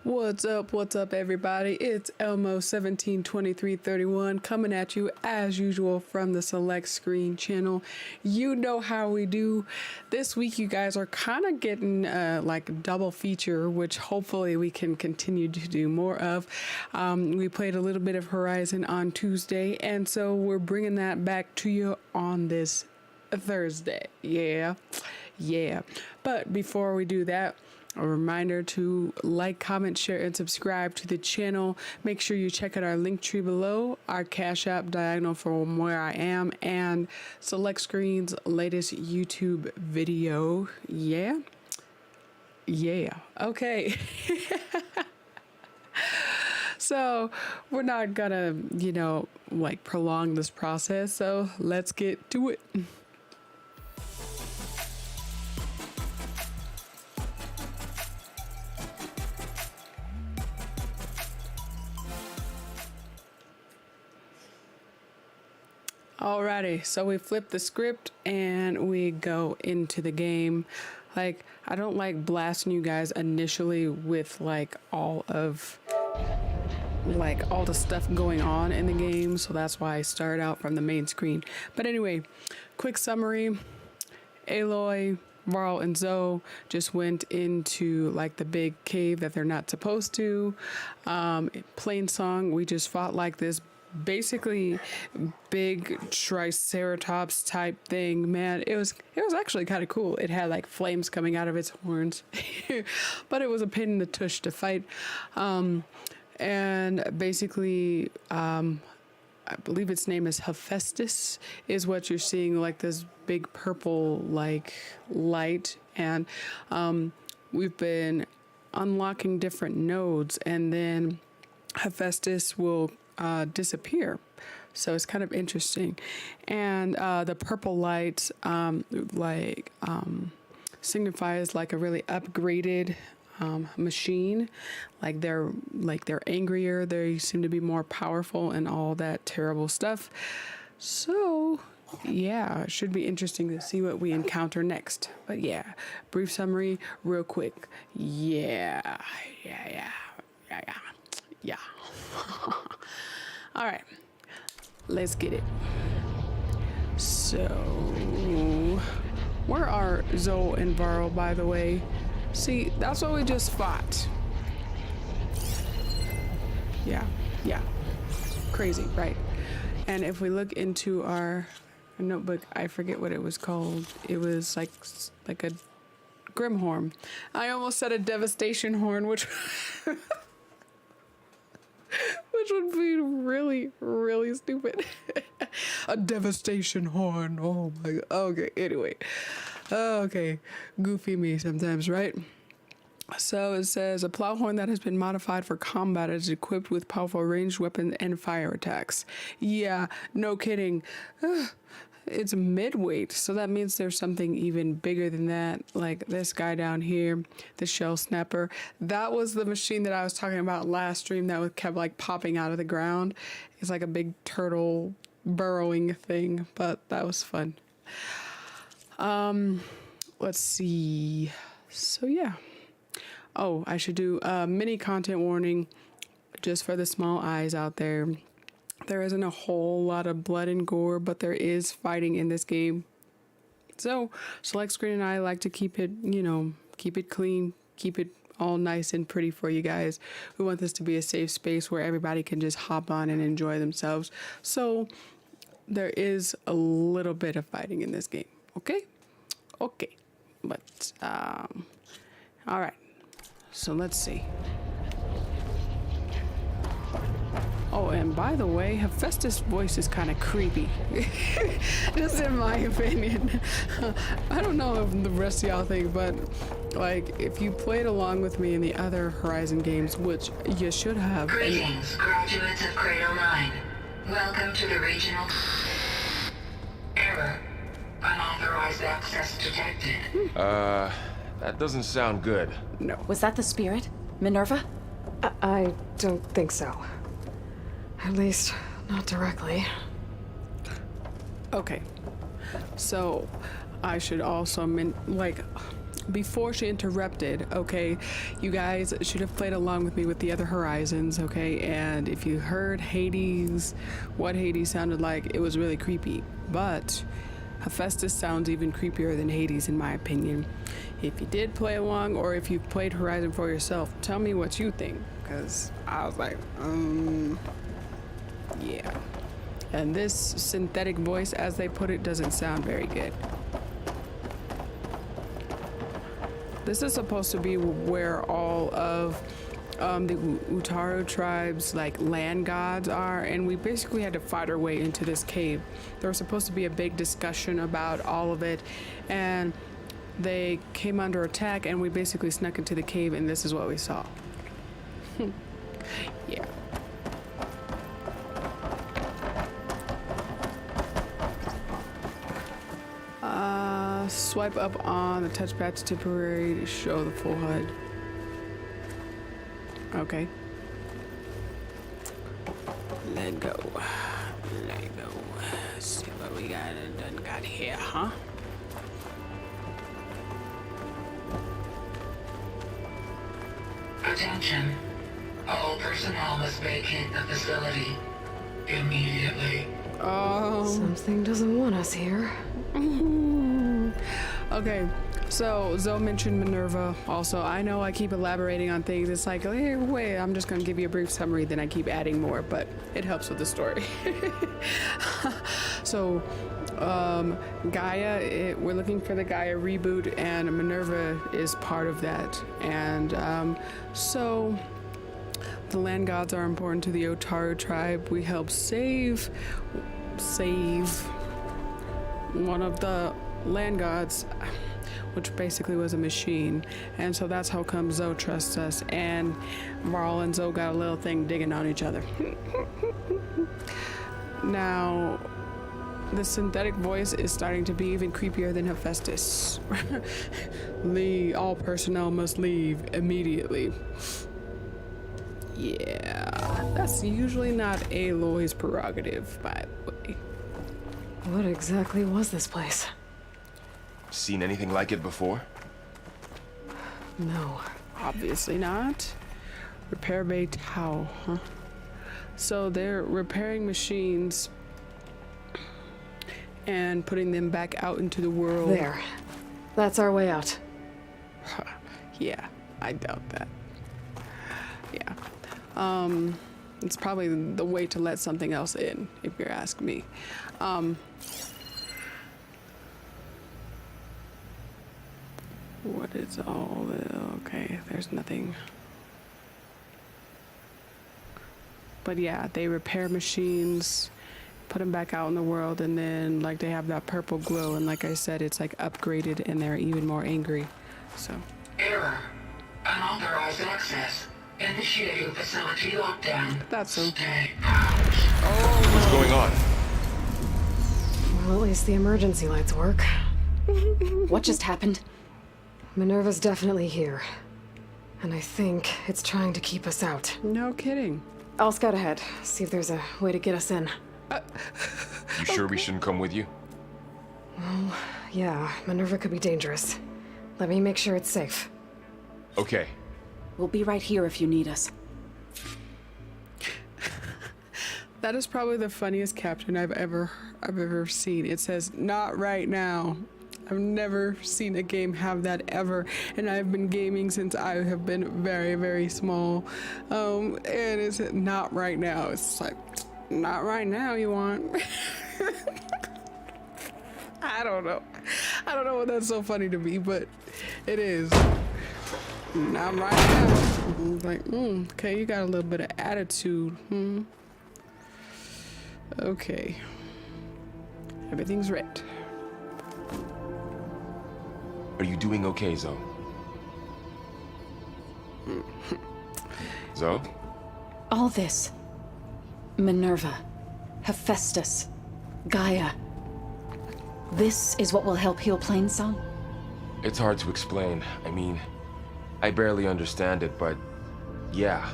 What's up, everybody? It's Elmo172331 coming at you as usual from the Select Screen channel. You know how we do. This week, you guys are kind of getting like a double feature, which hopefully we can continue to do more of. We played a little bit of Horizon on Tuesday, and so we're bringing that back to you on this Thursday. Yeah. But before we do that, a reminder to like, comment, share, and subscribe to the channel. Make sure you check out our link tree below, our Cash App diagonal from where I am, and Select Screen's latest YouTube video. Yeah. Okay. So we're not gonna, like prolong this process. So let's get to it. Alrighty, so we flip the script and we go into the game. Like, I don't like blasting you guys initially with like all the stuff going on in the game, so that's why I start out from the main screen. But anyway, quick summary. Aloy, Varl, and Zoe just went into like the big cave that they're not supposed to. Plainsong, we just fought like this basically big triceratops type thing. Man, it was actually kind of cool. It had like flames coming out of its horns, but it was a pain in the tush to fight. And basically, I believe its name is Hephaestus, is what you're seeing, like this big purple like light. And we've been unlocking different nodes, and then Hephaestus will disappear. So it's kind of interesting. And the purple light signifies like a really upgraded machine. Like they're angrier, they seem to be more powerful and all that terrible stuff. So yeah, it should be interesting to see what we encounter next. But yeah, brief summary real quick. Yeah. All right, let's get it. So, where are Zoe and Varl, by the way? See, that's what we just fought. Yeah. Crazy, right? And if we look into our notebook, I forget what it was called. It was like a Grimhorn. I almost said a devastation horn, which would be really, really stupid. A devastation horn. Oh my god. Okay, anyway. Okay. Goofy me sometimes, right? So it says a plow horn that has been modified for combat is equipped with powerful ranged weapons and fire attacks. Yeah, no kidding. It's mid-weight, so that means there's something even bigger than that, like this guy down here, the shell snapper. That was the machine that I was talking about last stream that kept like popping out of the ground. It's like a big turtle burrowing thing, but that was fun. Let's see. So yeah. Oh, I should do a mini content warning just for the small eyes out there. There isn't a whole lot of blood and gore, but there is fighting in this game. So Select Screen and I like to keep it, keep it clean, keep it all nice and pretty for you guys. We want this to be a safe space where everybody can just hop on and enjoy themselves. So there is a little bit of fighting in this game. Okay. But, all right. So let's see. Oh, and by the way, Hephaestus' voice is kind of creepy. Just in my opinion. I don't know if the rest of y'all think, but like, if you played along with me in the other Horizon games, which you should have. Greetings, graduates of Cradle 9. Welcome to the regional... Error. Unauthorized access detected. That doesn't sound good. No. Was that the spirit? Minerva? I don't think so. At least, not directly. Okay. So, I should also before she interrupted, okay, you guys should have played along with me with the other Horizons, okay? And if you heard Hades, what Hades sounded like, it was really creepy. But Hephaestus sounds even creepier than Hades, in my opinion. If you did play along, or if you've played Horizon for yourself, tell me what you think, because I was like, yeah. And this synthetic voice, as they put it, doesn't sound very good. This is supposed to be where all of the Utaru tribes, like land gods, are, and we basically had to fight our way into this cave. There was supposed to be a big discussion about all of it, and they came under attack, and we basically snuck into the cave, and this is what we saw. Yeah. Swipe up on the touchpad to temporary to show the full HUD. Okay. Let go. Let go. See what we got here, huh? Attention. All personnel must vacate the facility immediately. Something doesn't want us here. Okay, so Zoe mentioned Minerva. Also, I know I keep elaborating on things. It's like, hey, wait, I'm just gonna give you a brief summary, then I keep adding more, but it helps with the story. So, Gaia, we're looking for the Gaia reboot, and Minerva is part of that. And so, the land gods are important to the Utaru tribe. We help save one of the land gods, which basically was a machine, and so that's how come Zoe trusts us, and Varl and Zoe got a little thing digging on each other. Now, the synthetic voice is starting to be even creepier than Hephaestus. All personnel must leave immediately. Yeah, that's usually not Aloy's prerogative, by the way. What exactly was this place? Seen anything like it before? No. Obviously not. Repair Bay Tau, huh? So they're repairing machines and putting them back out into the world. There. That's our way out. Yeah, I doubt that. Yeah. It's probably the way to let something else in, if you ask me. What is all the... Okay, there's nothing. But yeah, they repair machines, put them back out in the world, and then like they have that purple glow, and like I said, it's like upgraded and they're even more angry. So Error. Unauthorized access. Initiating facility lockdown. that's so. Stay out. What's going on? Well, at least the emergency lights work. What just happened? Minerva's definitely here. And I think it's trying to keep us out. No kidding. I'll scout ahead, see if there's a way to get us in. You sure we shouldn't come with you? Yeah, Minerva could be dangerous. Let me make sure it's safe. Okay. We'll be right here if you need us. That is probably the funniest caption I've ever seen. It says, "Not right now." I've never seen a game have that ever, and I've been gaming since I have been very, very small. And it's not right now. It's like, not right now, you want? I don't know. I don't know what that's so funny to me, but it is. Not right now. It's like, okay, you got a little bit of attitude. Okay. Everything's red. Are you doing okay, Zoe? Zoe? All this. Minerva. Hephaestus. Gaia. This is what will help heal Plainsong? It's hard to explain. I mean, I barely understand it, but yeah.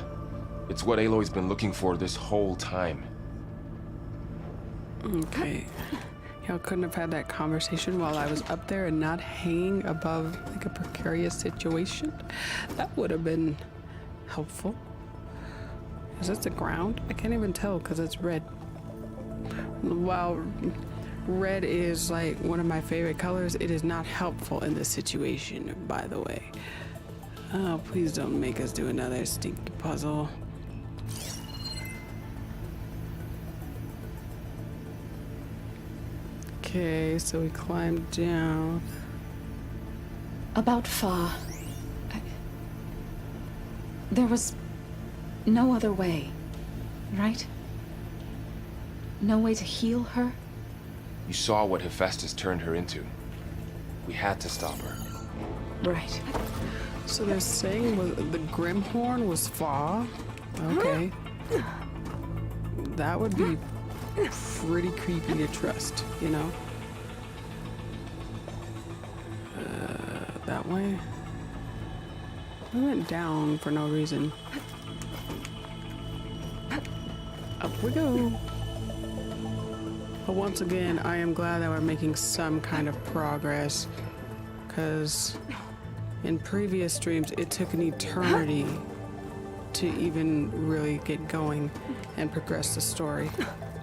It's what Aloy's been looking for this whole time. Okay. Y'all couldn't have had that conversation while I was up there and not hanging above like a precarious situation? That would have been helpful. Is this the ground? I can't even tell because it's red. While red is like one of my favorite colors, it is not helpful in this situation, by the way. Oh, please don't make us do another stinky puzzle. Okay, so we climbed down. About Fa. There was no other way, right? No way to heal her? You saw what Hephaestus turned her into. We had to stop her. Right. So they're saying the Grimhorn was Fa? Okay. That would be pretty creepy to trust, you know? That way? We went down for no reason. Up we go. But once again, I am glad that we're making some kind of progress, because in previous streams, it took an eternity to even really get going and progress the story.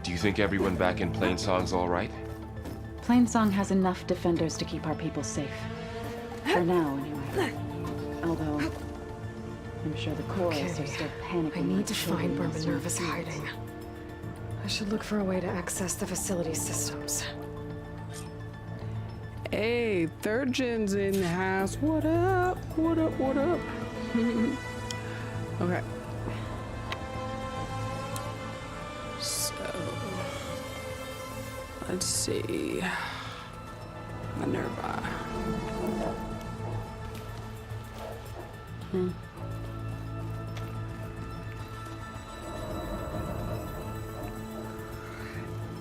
Do you think everyone back in Plainsong's all right? Plainsong has enough defenders to keep our people safe. For now, anyway. Although, I'm sure the Chorus are still panicking. I need like to children find where lost in Minerva's the fields. hiding. I should look for a way to access the facility systems. Hey, Third Gen's in the house. What up? What up? What up? Okay. So, let's see. Minerva.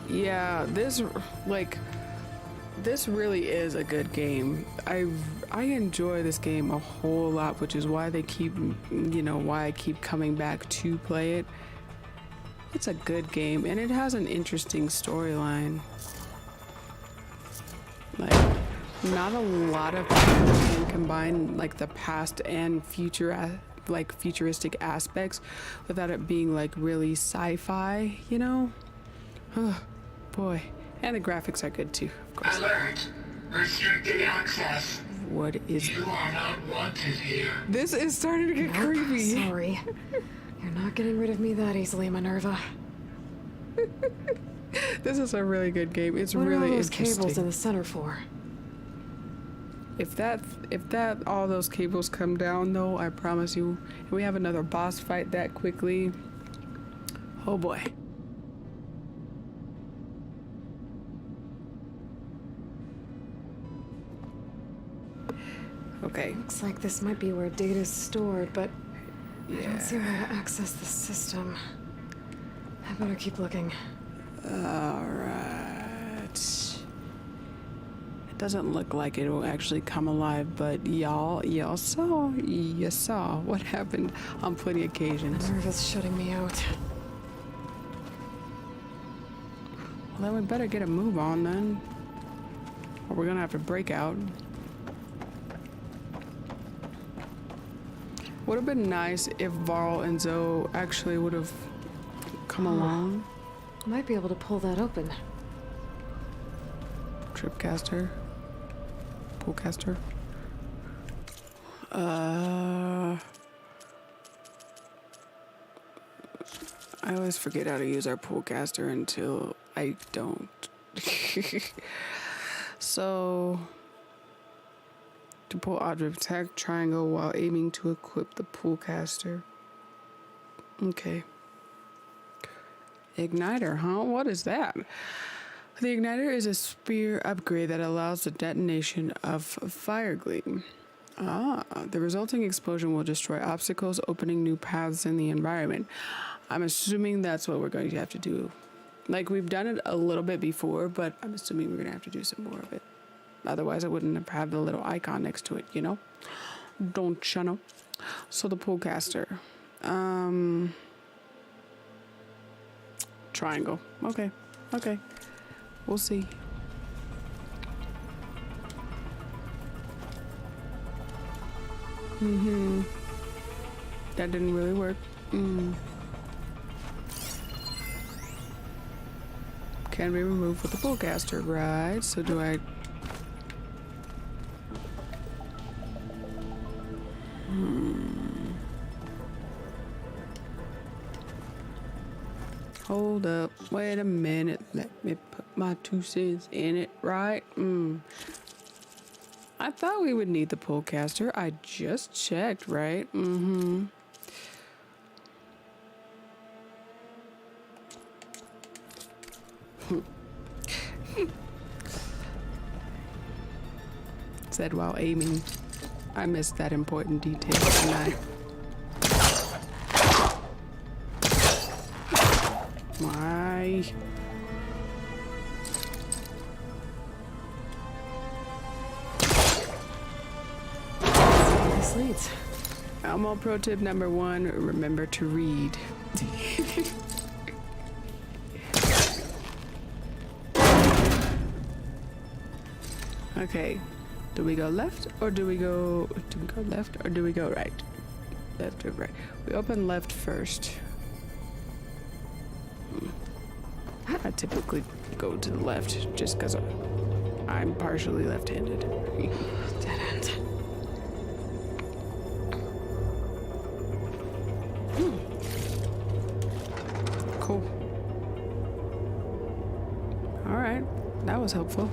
Yeah, this really is a good game. I enjoy this game a whole lot, which is why they keep, why I keep coming back to play it. It's a good game, and it has an interesting storyline. Like, not a lot of people can combine like the past and future, like futuristic aspects, without it being like really sci-fi, you know? Oh, boy. And the graphics are good too, of course. Alert! Restricted access. What is You are not wanted here. this? Is starting to get creepy. Sorry. You're not getting rid of me that easily, Minerva. This is a really good game. It's What are all really those cables in interesting. the center for? If that all those cables come down though, I promise you, and we have another boss fight that quickly. Oh boy. Okay. Looks like this might be where data's stored, but I Yeah. don't see where to access the system. I better keep looking. All right. It doesn't look like it will actually come alive, but y'all saw what happened on plenty of occasions. Minerva's shutting me out. Well, then we better get a move on then, or we're gonna have to break out. Would have been nice if Varl and Zoe actually would have come along. I might be able to pull that open. Tripcaster. Poolcaster. I always forget how to use our poolcaster until I don't. So, to pull object, attack triangle while aiming to equip the poolcaster. Okay. Igniter, huh? What is that? The igniter is a spear upgrade that allows the detonation of fire gleam. The resulting explosion will destroy obstacles, opening new paths in the environment. I'm assuming that's what we're going to have to do. Like, we've done it a little bit before, but I'm assuming we're going to have to do some more of it. Otherwise, it wouldn't have had the little icon next to it, you know? Don't you know? So the poolcaster. Triangle. Okay. We'll see. That didn't really work. Can be removed with the pullcaster, right? So do I... Hold up. Wait a minute. Let me put my 2 cents in it, right? I thought we would need the pullcaster. I just checked, right? Said while aiming. I missed that important detail, didn't I? My. This leads. Elmo pro tip number 1, remember to read. Okay. Do we go left or do we go left or do we go right? Left or right? We open left first. I typically go to the left just because I'm partially left-handed. Dead end. Cool. All right, that was helpful.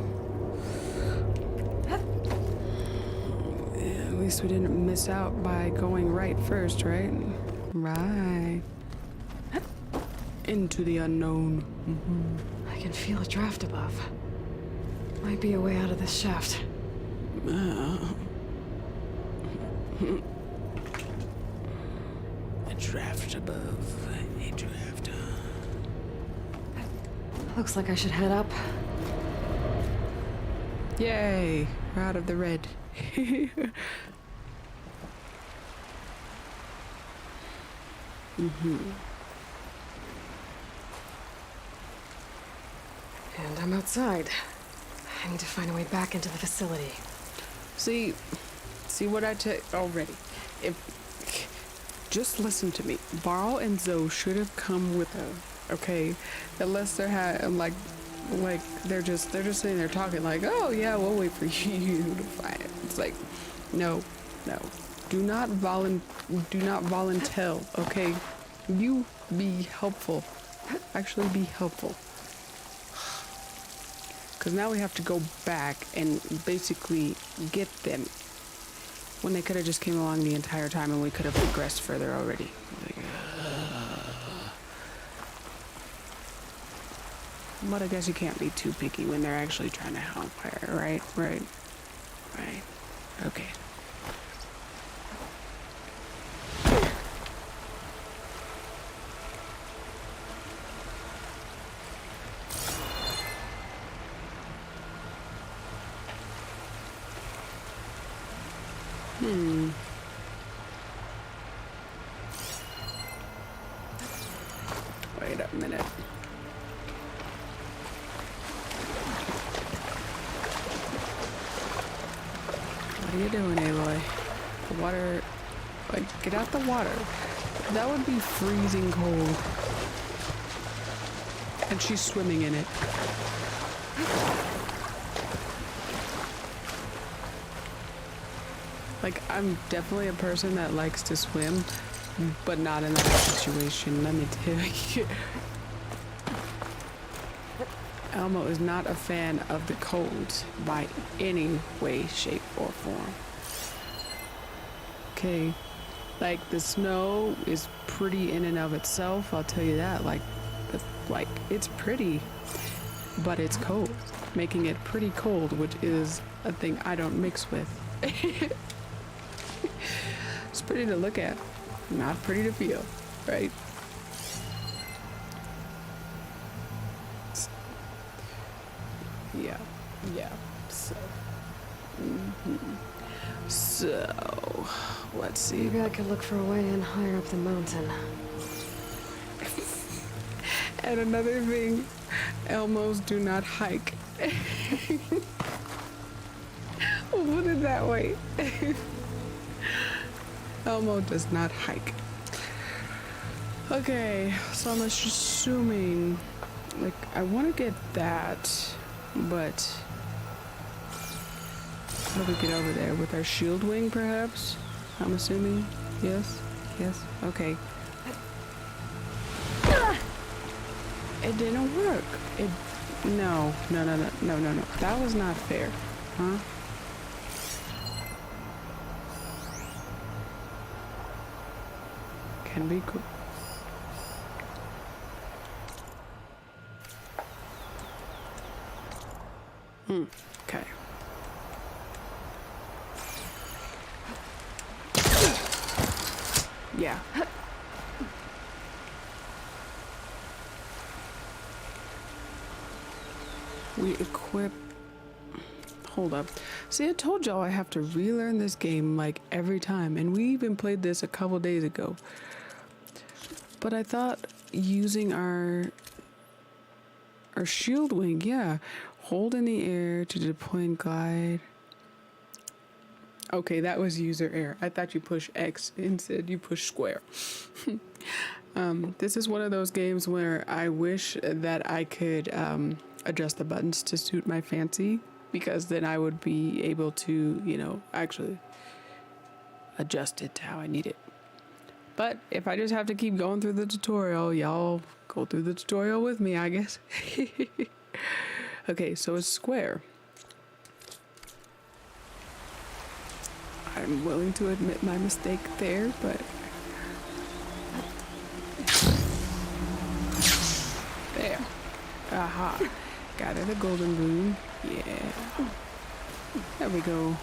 Yeah, at least we didn't miss out by going right first, right? Right. Into the unknown. I can feel a draft above. Might be a way out of this shaft. A draft above. A draft. Looks like I should head up. Yay! We're out of the red. And I'm outside. I need to find a way back into the facility. See what I tell already. If just listen to me, Varl and Zoe should have come with them. Okay, unless they're like they're just sitting there talking like, oh yeah, we'll wait for you to find it. It's like, no, do not volunteer. Okay, you be helpful. Actually, be helpful. Because now we have to go back and basically get them when they could have just came along the entire time and we could have progressed further already. But I guess you can't be too picky when they're actually trying to help her, right? Right. Okay. Wait a minute. What are you doing, Aloy? The water... Like, get out the water. That would be freezing cold. And she's swimming in it. Like, I'm definitely a person that likes to swim, but not in that situation, let me tell you. Elmo is not a fan of the cold by any way, shape, or form. Okay, like the snow is pretty in and of itself, I'll tell you that. Like it's pretty, but it's cold, making it pretty cold, which is a thing I don't mix with. It's pretty to look at, not pretty to feel, right? Yeah. So, let's see. Maybe I could look for a way in higher up the mountain. And another thing, Elmos do not hike. We'll put it that way. Elmo does not hike. Okay, so I'm assuming, like, I want to get that, but how do we get over there? With our shield wing, perhaps? I'm assuming. Yes? Yes? Okay. It didn't work. No. That was not fair. Huh? Can be cool. Okay. Yeah. We equip. Hold up. See, I told y'all I have to relearn this game like every time, and we even played this a couple days ago. But I thought using our shield wing, yeah, hold in the air to deploy and glide. Okay, that was user error. I thought you push X, instead you push square. This is one of those games where I wish that I could adjust the buttons to suit my fancy, because then I would be able to, you know, actually adjust it to how I need it. But if I just have to keep going through the tutorial, y'all go through the tutorial with me, I guess. Okay, so it's square. I'm willing to admit my mistake there, but there. Aha. Got her the golden bloom. Yeah. There we go.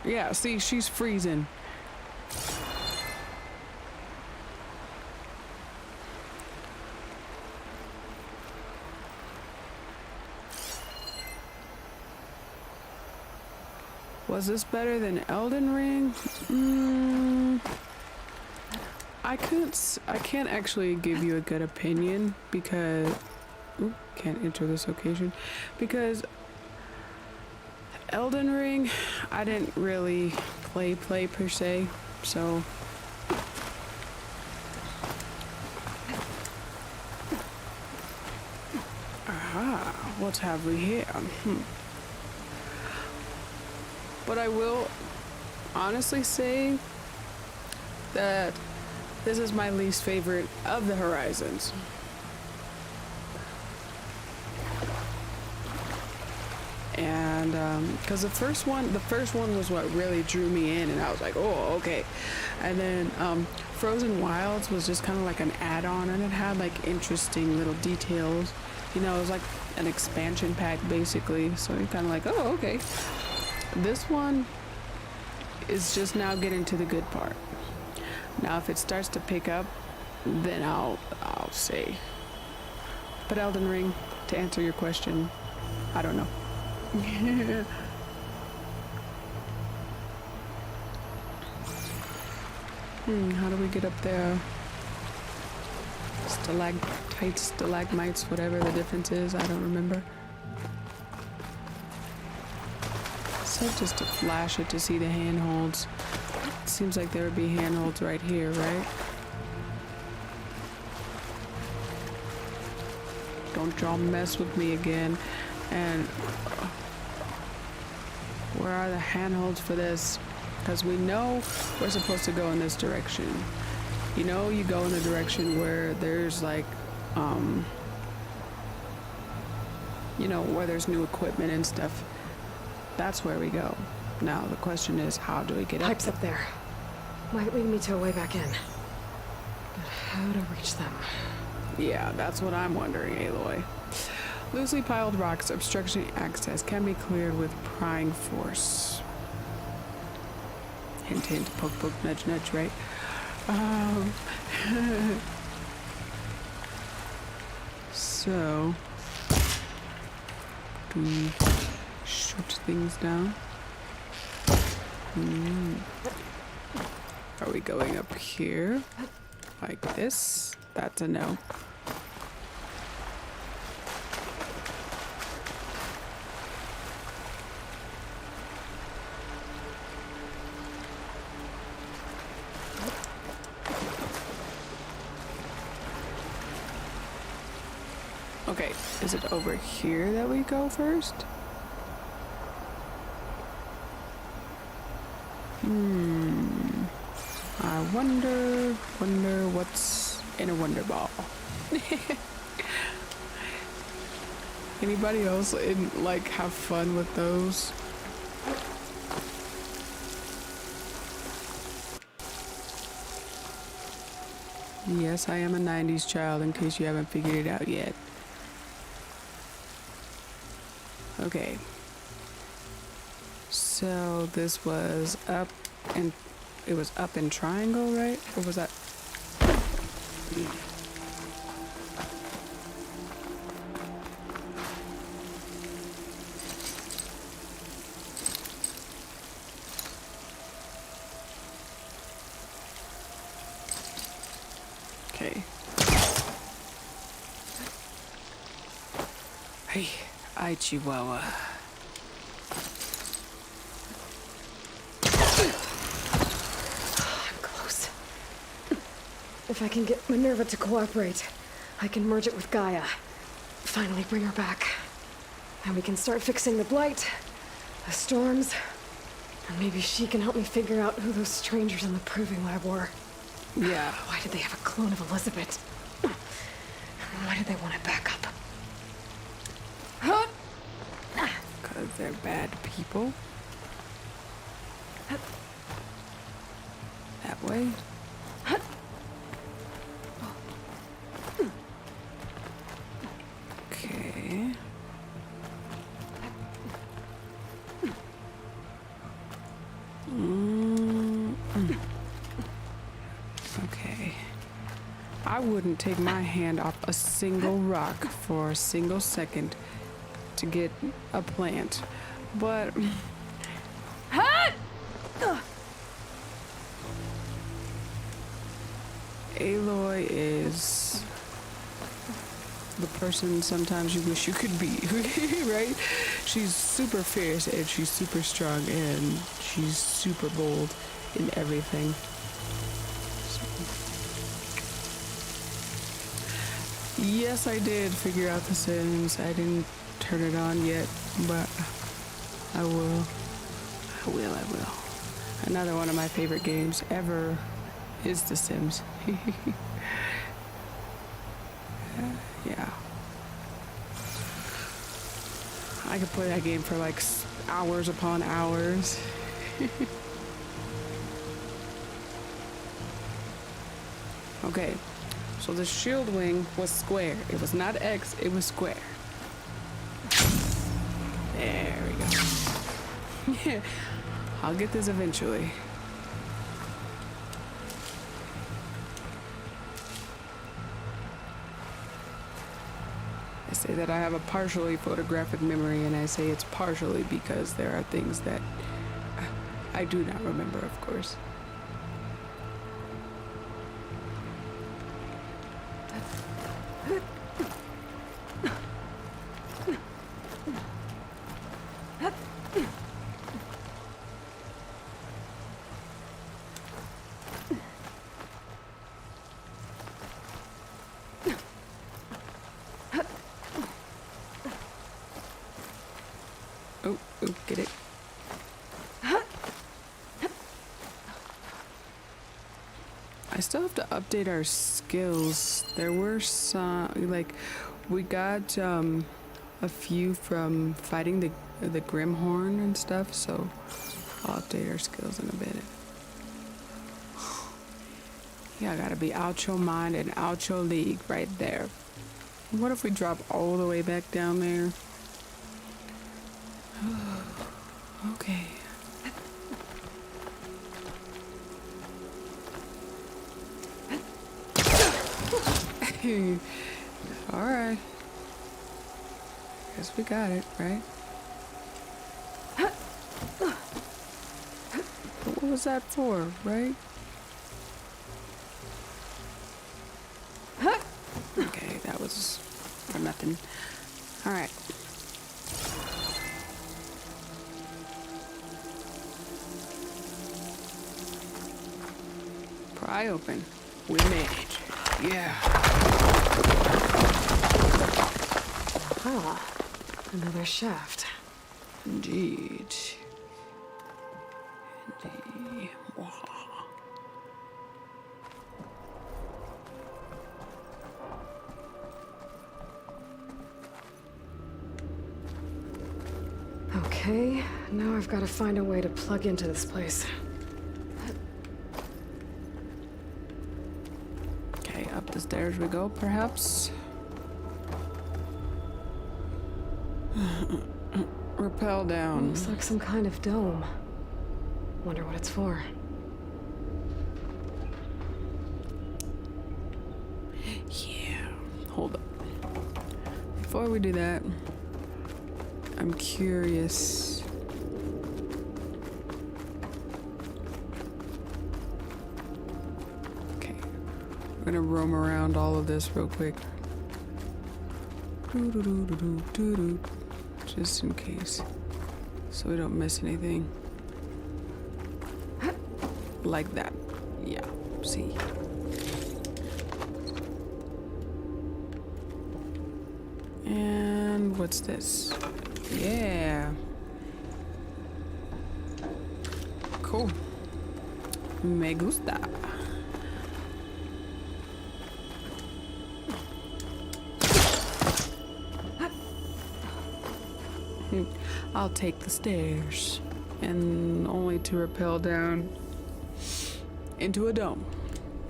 Yeah, see, she's freezing. Was this better than Elden Ring? I can't actually give you a good opinion because can't enter this location because Elden Ring I didn't really play per se, so what have we here? But I will honestly say that this is my least favorite of the Horizons. And because the first one was what really drew me in, and I was like, oh, okay. And then Frozen Wilds was just kind of like an add-on, and it had like interesting little details. You know, it was like an expansion pack basically. So you're kind of like, oh, okay. This one is just now getting to the good part. Now, if it starts to pick up, then I'll say. But Elden Ring, to answer your question, I don't know. How do we get up there? Stalactites, stalagmites, whatever the difference is, I don't remember. So just to flash it to see the handholds. It seems like there would be handholds right here, right? Don't y'all mess with me again. And where are the handholds for this? Because we know we're supposed to go in this direction. You know, you go in the direction where there's like, you know, where there's new equipment and stuff. That's where we go. Now, the question is, how do we get up? Pipes up there. Might lead me to a way back in. But how to reach them? Yeah, that's what I'm wondering, Aloy. Loosely piled rocks obstructing access can be cleared with prying force. Hint, hint, poke, poke, nudge, nudge, right? So, do we shoot things down? Are we going up here? Like this? That's a no. Okay, is it over here that we go first? I wonder what's in a wonder ball. Anybody else like have fun with those? Yes, I am a 90s child in case you haven't figured it out yet. Okay. So this was up and it was up in triangle, right? Or was that? Okay. Hey, I Chihuahua. I'm close. If I can get Minerva to cooperate, I can merge it with Gaia. Finally bring her back. And we can start fixing the blight, the storms, and maybe she can help me figure out who those strangers in the proving lab were. Yeah. Why did they have a clone of Elizabeth? And why did they want it back up? Because they're bad people. That way. Okay. Okay. I wouldn't take my hand off a single rock for a single second to get a plant, but Aloy is the person sometimes you wish you could be, right? She's super fierce and she's super strong and she's super bold in everything. Yes, I did figure out The Sims. I didn't turn it on yet, but I will. I will. Another one of my favorite games ever is The Sims. Yeah. I could play that game for like hours upon hours. Okay, so the shield wing was square. It was not X, it was square. There we go. Yeah, I'll get this eventually. I say that I have a partially photographic memory, and I say it's partially because there are things that I do not remember, of course. Oh, get it. I still have to update our skills. There were some, like, we got a few from fighting the Grimhorn and stuff, so I'll update our skills in a bit. Yeah, I gotta be out your mind and out your league right there. What if we drop all the way back down there? Okay. All right. Guess we got it, right? What was that for, right? Okay, that was for nothing. All right. Pry open. We made it. Yeah. Ah, another shaft. Indeed. Indeed. Wow. Okay, now I've got to find a way to plug into this place. Okay, up the stairs we go, perhaps. Rappel down. Looks like some kind of dome. Wonder what it's for. Yeah. Hold up. Before we do that, I'm curious. Okay. We're gonna roam around all of this real quick. Doo-doo-doo-doo-doo-doo. Just in case. So we don't miss anything. Like that. Yeah. See? And what's this? Yeah. Cool. Me gusta. I'll take the stairs. And only to rappel down into a dome.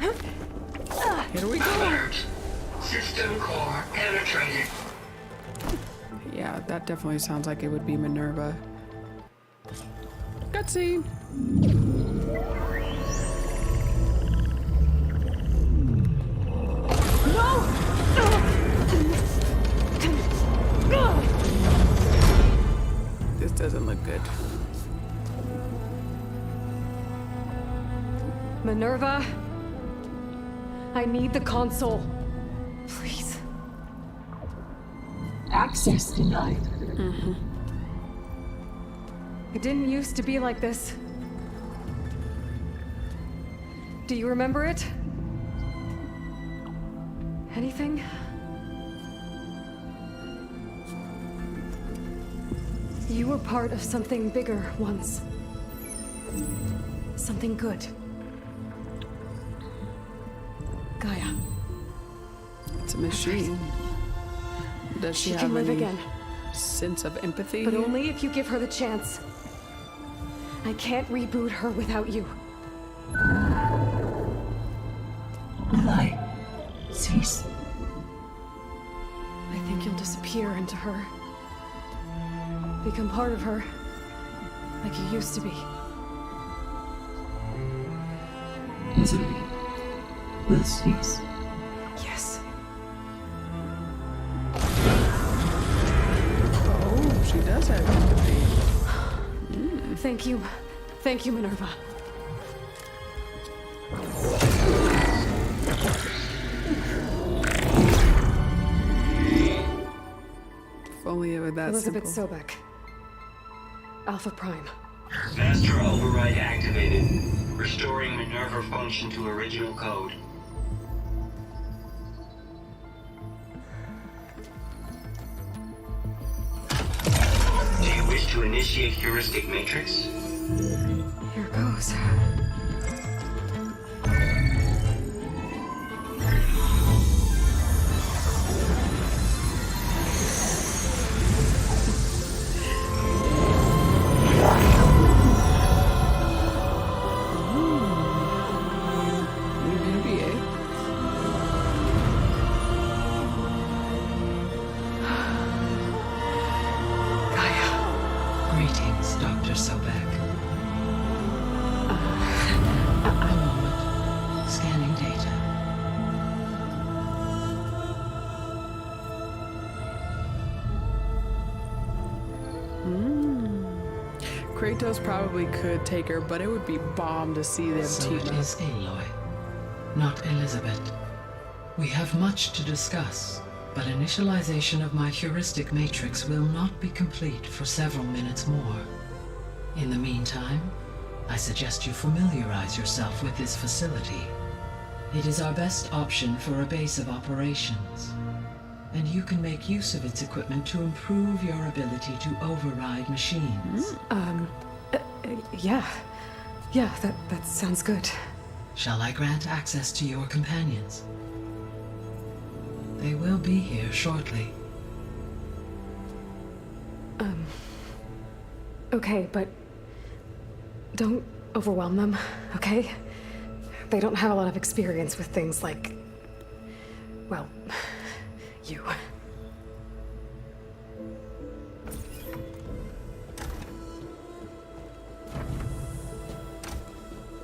Here we go. Alert. System core penetrated. Yeah, that definitely sounds like it would be Minerva. Cutscene. This doesn't look good. Minerva, I need the console. Please. Access denied. It didn't used to be like this. Do you remember it? Anything? You were part of something bigger once. Something good. Gaia. It's a machine. Does she She have can live any again. sense of empathy? But only if you give her the chance. I can't reboot her without you. Will I cease? I think you'll disappear into her. Become part of her. Like you used to be. Misery will cease. Yes. Oh, she does have empathy. Thank you. Thank you, Minerva. If only it were that Elizabeth simple. Sobek. Alpha Prime. Master override activated. Restoring Minerva function to original code. Do you wish to initiate heuristic matrix? Here goes. Maybe, eh? Greetings, Dr. Sobek. A moment. Scanning data. Kratos probably could take her, but it would be bomb to see them So team it up. is Aloy, not Elizabeth. We have much to discuss, but initialization of my heuristic matrix will not be complete for several minutes more. In the meantime, I suggest you familiarize yourself with this facility. It is our best option for a base of operations. and you can make use of its equipment to improve your ability to override machines. Yeah. Yeah, that sounds good. Shall I grant access to your companions? They will be here shortly. Okay, but don't overwhelm them, okay? They don't have a lot of experience with things like, well, you.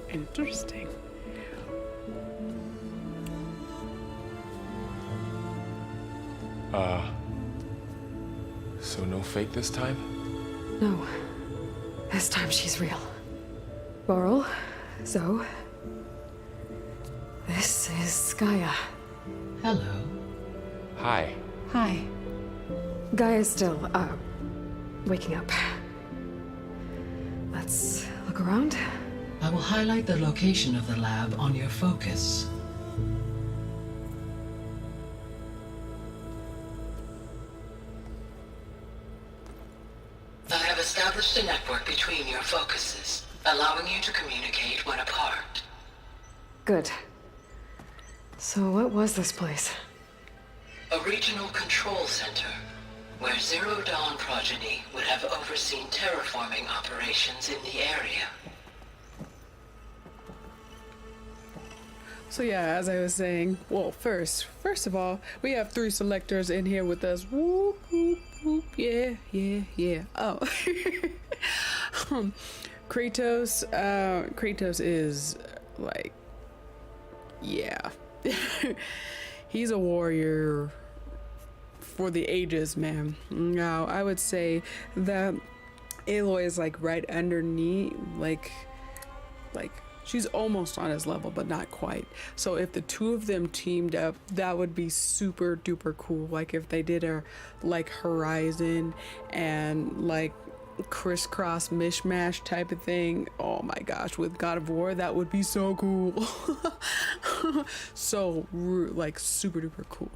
Interesting. So no fake this time? No. This time she's real. Laurel, Zoe. This is Gaia. Hello. Hi. Hi. Gaia's still, waking up. Let's look around. I will highlight the location of the lab on your focus. I have established a network between your focuses, allowing you to communicate when apart. Good. So what was this place? A regional control center, where Zero Dawn progeny would have overseen terraforming operations in the area. So yeah, as I was saying, well, first of all, we have 3 selectors in here with us. Whoop, whoop, whoop. Yeah, yeah, yeah. Oh. Kratos, Kratos is like, yeah. He's a warrior for the ages, man. Now, I would say that Aloy is like right underneath, like she's almost on his level, but not quite. So if the 2 of them teamed up, that would be super duper cool. Like if they did a like Horizon and like crisscross mishmash type of thing. Oh my gosh, with God of War, that would be so cool. So like super duper cool.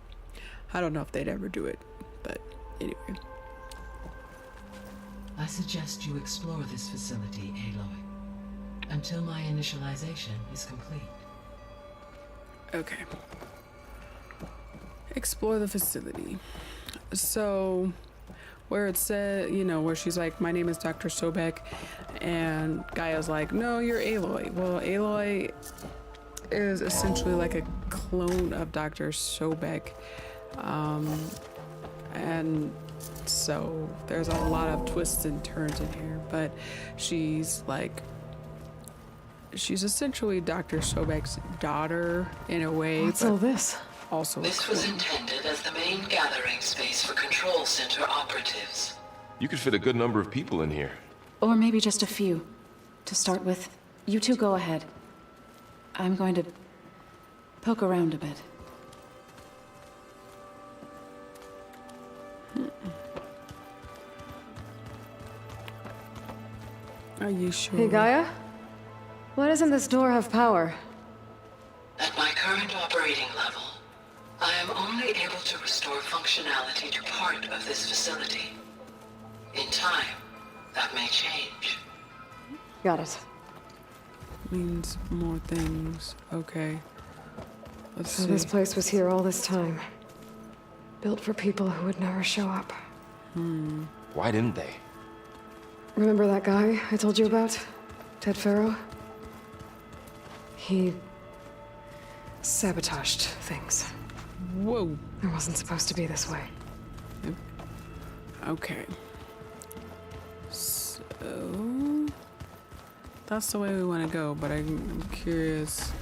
I don't know if they'd ever do it, but anyway. I suggest you explore this facility, Aloy, until my initialization is complete. Okay. Explore the facility. So, where it said, you know, where she's like, my name is Dr. Sobek, and Gaia's like, no, you're Aloy. Well, Aloy is essentially like a clone of Dr. Sobek. And so there's a lot of twists and turns in here, but she's essentially Dr. Sobek's daughter in a way. What's but all this? Also This was intended as the main gathering space for control center operatives. You could fit a good number of people in here. Or maybe just a few. To start with, you 2 go ahead. I'm going to poke around a bit. Are you sure? Hey, Gaia? Why doesn't this door have power? At my current operating level, I am only able to restore functionality to part of this facility. In time, that may change. Got it. Means more things. Okay. Let's So see. this place was here all this time. Built for people who would never show up. Why didn't they? Remember that guy I told you about? Ted Farrow? He sabotaged things. Whoa. It wasn't supposed to be this way. Okay. So that's the way we want to go, but I'm curious.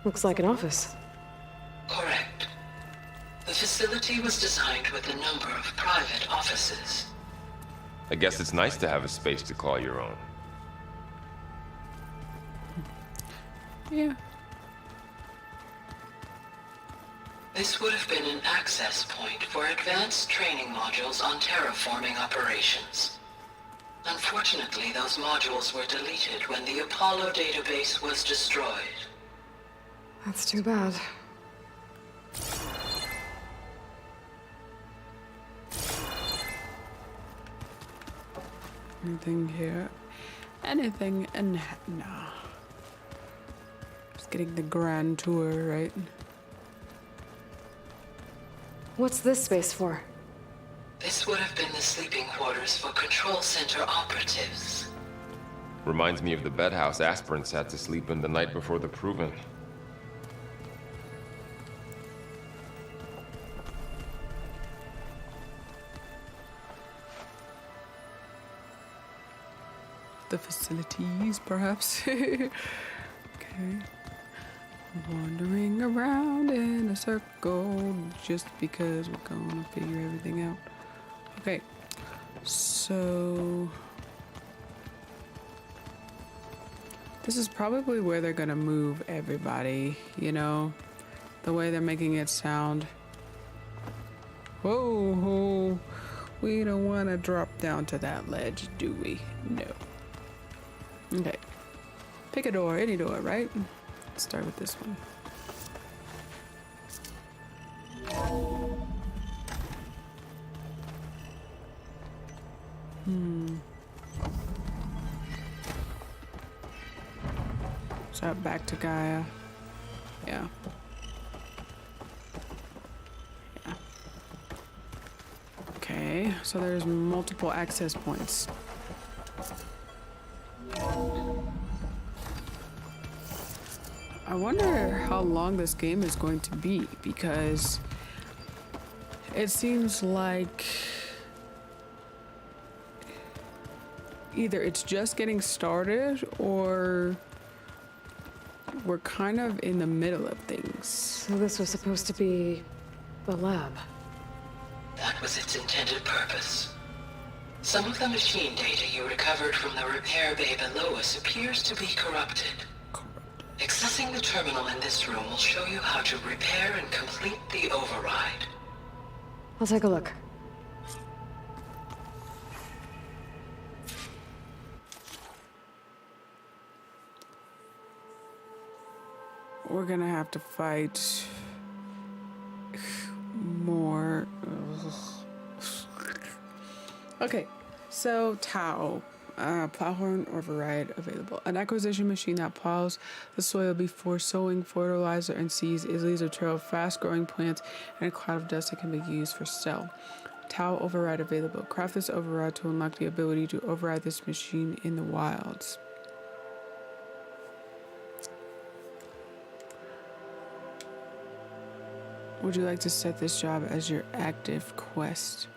Looks like an office. Correct. The facility was designed with a number of private offices. I guess it's nice to have a space to call your own. Yeah. This would have been an access point for advanced training modules on terraforming operations. Unfortunately, those modules were deleted when the Apollo database was destroyed. That's too bad. Anything here? Anything? And nah. Just getting the grand tour, right? What's this space for? This would have been the sleeping quarters for Control Center operatives. Reminds me of the bedhouse aspirants had to sleep in the night before the proving. The facilities, perhaps. Okay. Wandering around in a circle just because we're gonna figure everything out. Okay. So this is probably where they're gonna move everybody, you know? The way they're making it sound. Whoa, whoa. We don't want to drop down to that ledge, do we? No. Okay. Pick a door, any door, right? Let's start with this one. So back to Gaia. Yeah. Yeah. Okay, so there's multiple access points. I wonder how long this game is going to be, because it seems like either it's just getting started or we're kind of in the middle of things. So this was supposed to be the lab. That was its intended purpose. Some of the machine data you recovered from the repair bay below us appears to be corrupted. Accessing the terminal in this room will show you how to repair and complete the override. I'll take a look. We're gonna have to fight more. Okay, so Tau. Plowhorn override available. An acquisition machine that plows the soil before sowing fertilizer and seeds. It leaves a trail of fast-growing plants and a cloud of dust that can be used for cell. Tau override available. Craft this override to unlock the ability to override this machine in the wilds. Would you like to set this job as your active quest?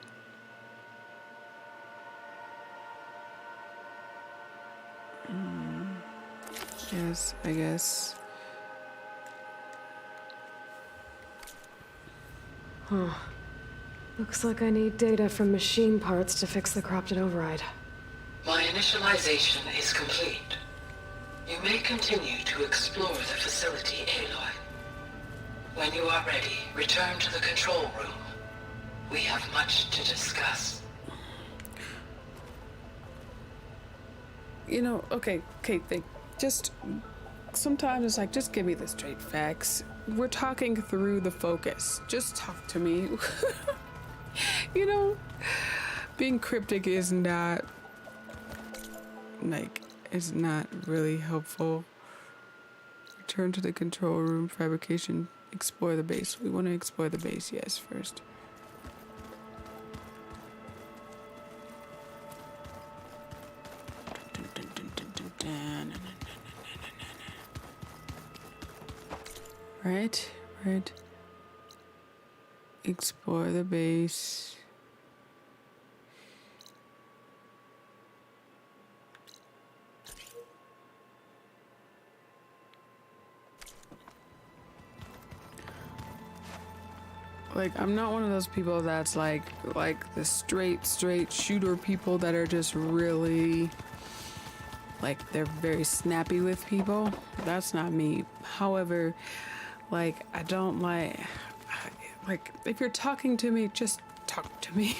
Yes, I guess. Huh. Looks like I need data from machine parts to fix the corrupted override. My initialization is complete. You may continue to explore the facility, Aloy. When you are ready, return to the control room. We have much to discuss. You know, okay, just sometimes it's like, just give me the straight facts. We're talking through the focus. Just talk to me. You know, being cryptic is not, like, it's not really helpful. Return to the control room, fabrication, explore the base. We want to explore the base, yes, first. Right. Explore the base. Like, I'm not one of those people that's like the straight shooter people that are just really, like, they're very snappy with people. That's not me. However, like, I don't like, if you're talking to me, just talk to me.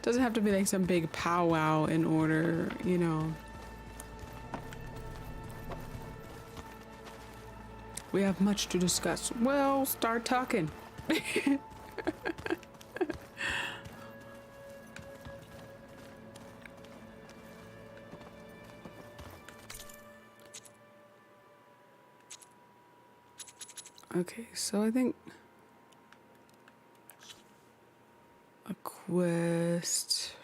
Doesn't have to be like some big powwow in order, you know. We have much to discuss. Well, start talking. Okay, so I think a quest.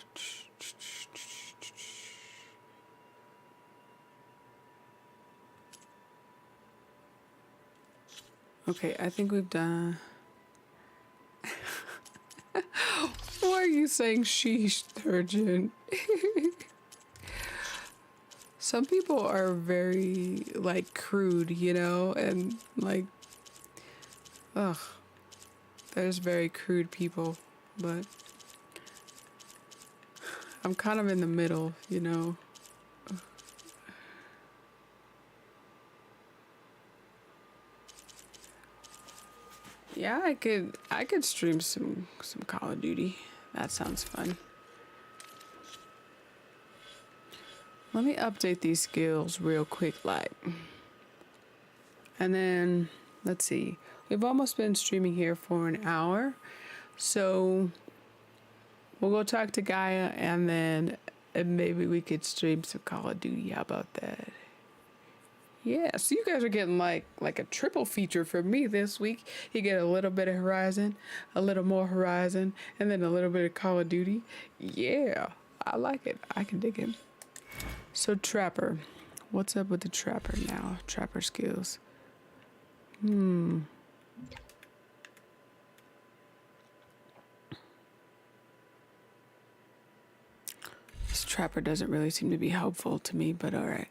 Okay, I think we've done. Why are you saying sheesh, Sturgeon? Some people are very like crude, you know, and like, ugh, there's very crude people, but I'm kind of in the middle, you know. Yeah, I could stream some Call of Duty. That sounds fun. Let me update these skills real quick, like. And then let's see. We've almost been streaming here for an hour. So we'll go talk to Gaia and then maybe we could stream some Call of Duty. How about that? Yeah, so you guys are getting like a triple feature from me this week. You get a little bit of Horizon, a little more Horizon, and then a little bit of Call of Duty. Yeah, I like it. I can dig it. So Trapper. What's up with the Trapper now? Trapper skills. This Trapper doesn't really seem to be helpful to me, but alright.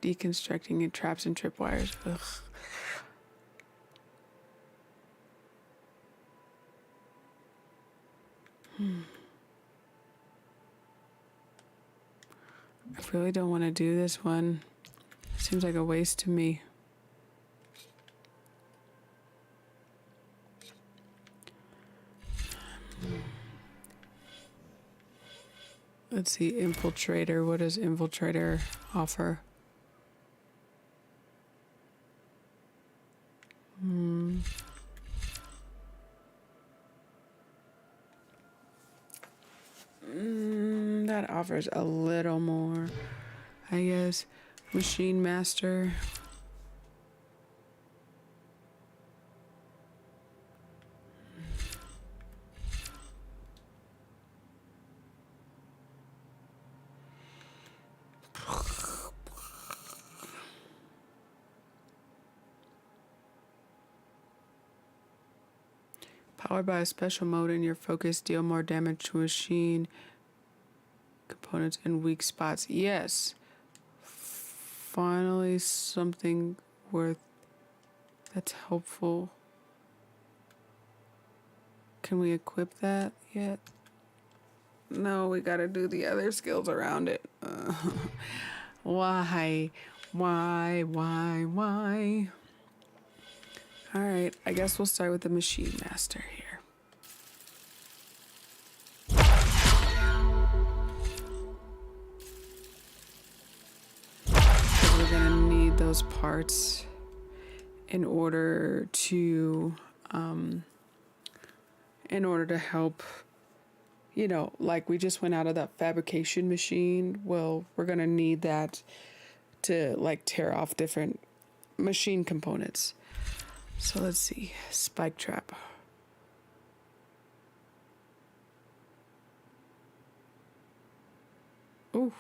Deconstructing traps and tripwires. Ugh. I really don't want to do this one. Seems like a waste to me. Let's see, Infiltrator. What does Infiltrator offer? That offers a little more, I guess. Machine Master. Powered by a special mode in your focus, deal more damage to machine components in weak spots. Yes. Finally, something worth that's helpful. Can we equip that yet? No, we gotta do the other skills around it. Why? Why? Alright, I guess we'll start with the Machine Master here. We're gonna need those parts in order to help, you know, like we just went out of that fabrication machine. Well, we're gonna need that to like tear off different machine components. So let's see, Spike Trap. Ooh,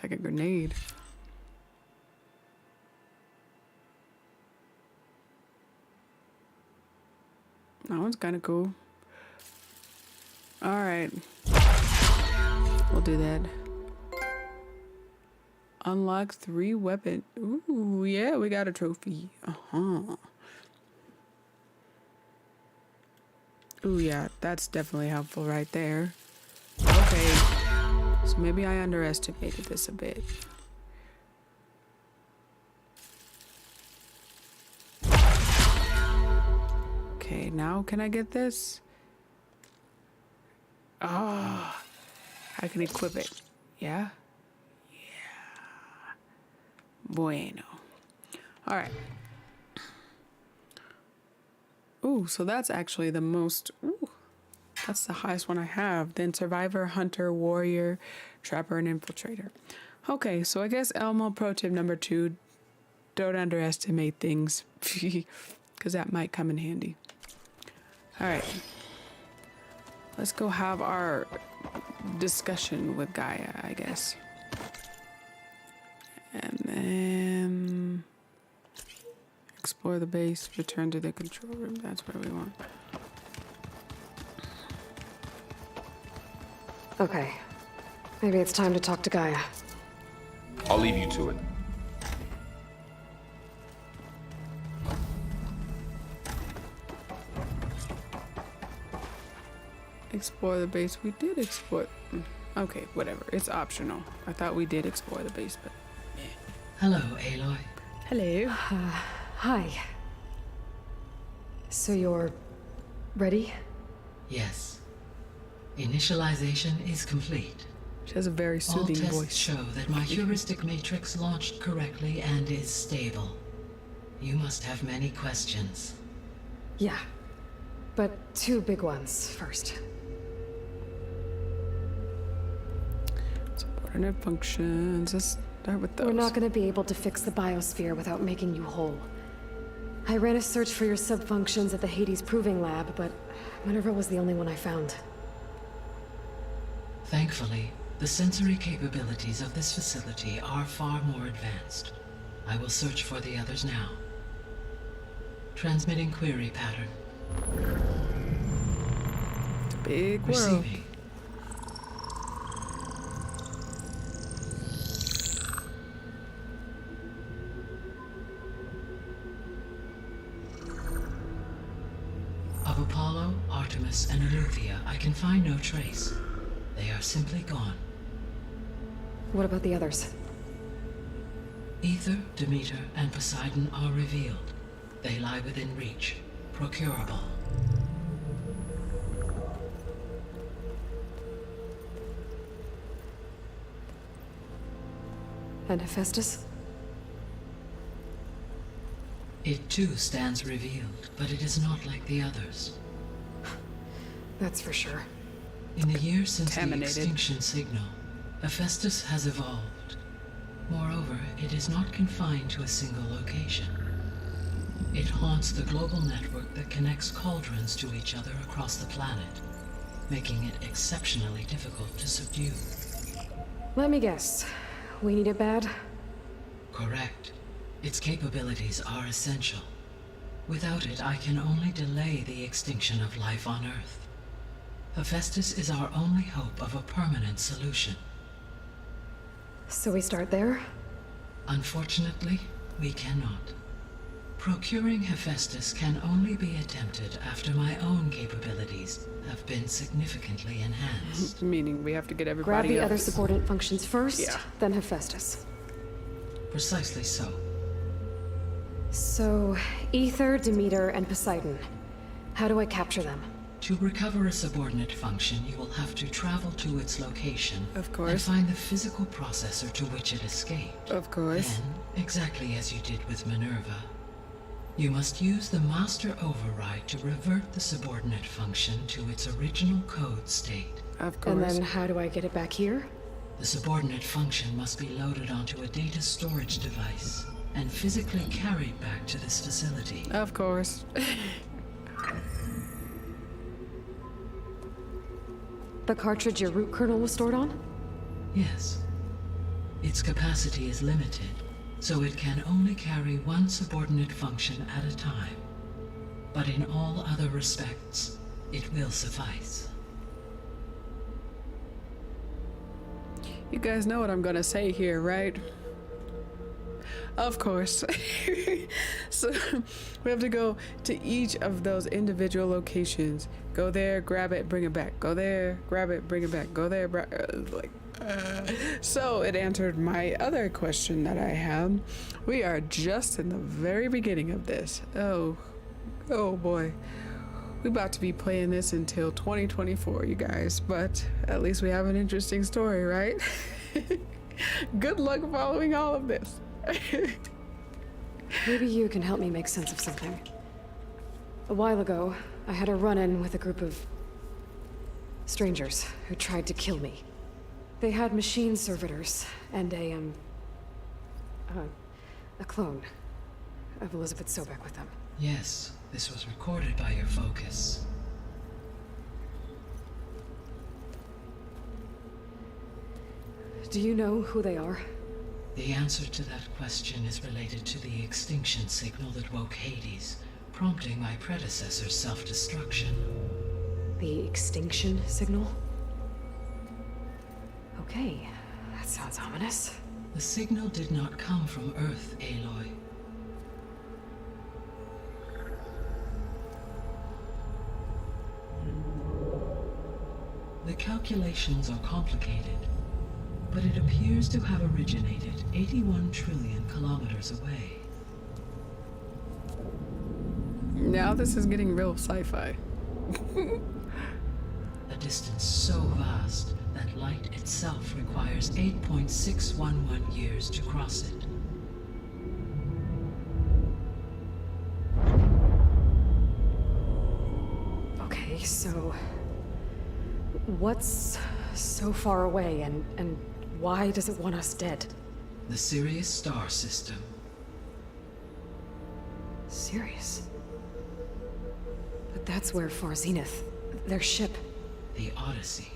like a grenade. That one's kind of cool. All right, we'll do that. Unlock 3 weapon. Ooh, yeah, we got a trophy. Ooh, yeah, that's definitely helpful right there. Okay, so maybe I underestimated this a bit. Okay, now can I get this? Ah, I can equip it. Yeah? Bueno. All right. Ooh, so that's actually the most. Ooh, that's the highest one I have. Then Survivor, Hunter, Warrior, Trapper and infiltrator. Okay, so I guess Elmo pro tip number 2, don't underestimate things, because that might come in handy. All right, let's go have our discussion with Gaia, I guess. And then explore the base, return to the control room. That's where we want. Okay. Maybe it's time to talk to Gaia. I'll leave you to it. Explore the base. We did explore. Okay, whatever. It's optional. I thought we did explore the base, but. Hello, Aloy. Hello. Hi. So you're ready? Yes. Initialization is complete. She has a very All soothing tests voice. show that my heuristic matrix launched correctly and is stable. You must have many questions. Yeah. But 2 big ones first. Subordinate functions. Let's start with those. We're not gonna be able to fix the biosphere without making you whole. I ran a search for your subfunctions at the Hades Proving Lab, but Minerva was the only one I found. Thankfully, the sensory capabilities of this facility are far more advanced. I will search for the others now. Transmitting query pattern. Big world. Receiving. Of Apollo, Artemis, and Eleuthia, I can find no trace. They are simply gone. What about the others? Ether, Demeter, and Poseidon are revealed. They lie within reach, procurable. And Hephaestus? It too stands revealed, but it is not like the others. That's for sure. In the years since the Contaminated. extinction signal, Hephaestus has evolved. Moreover, it is not confined to a single location. It haunts the global network that connects cauldrons to each other across the planet, making it exceptionally difficult to subdue. Let me guess. We need it bad? Correct. Its capabilities are essential. Without it, I can only delay the extinction of life on Earth. Hephaestus is our only hope of a permanent solution. So we start there? Unfortunately, we cannot. Procuring Hephaestus can only be attempted after my own capabilities have been significantly enhanced. Meaning we have to get Grab everybody the else. other subordinate functions first, Yeah. then Hephaestus. Precisely so. So, Ether, Demeter, and Poseidon. How do I capture them? To recover a subordinate function, you will have to travel to its location Of and course. find the physical processor to which it escaped. Of course. Then, exactly as you did with Minerva, you must use the master override to revert the subordinate function to its original code state. Of And course. then how do I get it back here? The subordinate function must be loaded onto a data storage device and physically carried back to this facility. Of course. The cartridge your root kernel was stored on? Yes. Its capacity is limited, so it can only carry one subordinate function at a time. But in all other respects, it will suffice. You guys know what I'm gonna say here, right? Of course. So we have to go to each of those individual locations. Go there, grab it, bring it back. Go there, grab it, bring it back. Go there, So it answered my other question that I had. We are just in the very beginning of this. Oh boy. We about to be playing this until 2024, you guys. But at least we have an interesting story, right? Good luck following all of this. Maybe you can help me make sense of something. A while ago, I had a run-in with a group of strangers who tried to kill me. They had machine servitors and a clone of Elizabeth Sobek with them. Yes, this was recorded by your focus. Do you know who they are? The answer to that question is related to the extinction signal that woke Hades, prompting my predecessor's self-destruction. The extinction signal? Okay, that sounds ominous. The signal did not come from Earth, Aloy. The calculations are complicated, but it appears to have originated 81 trillion kilometers away. Now this is getting real sci-fi. A distance so vast that light itself requires 8.611 years to cross it. Okay, so what's so far away and why does it want us dead? The Sirius star system. Sirius? But that's where Far Zenith, their ship. The Odyssey.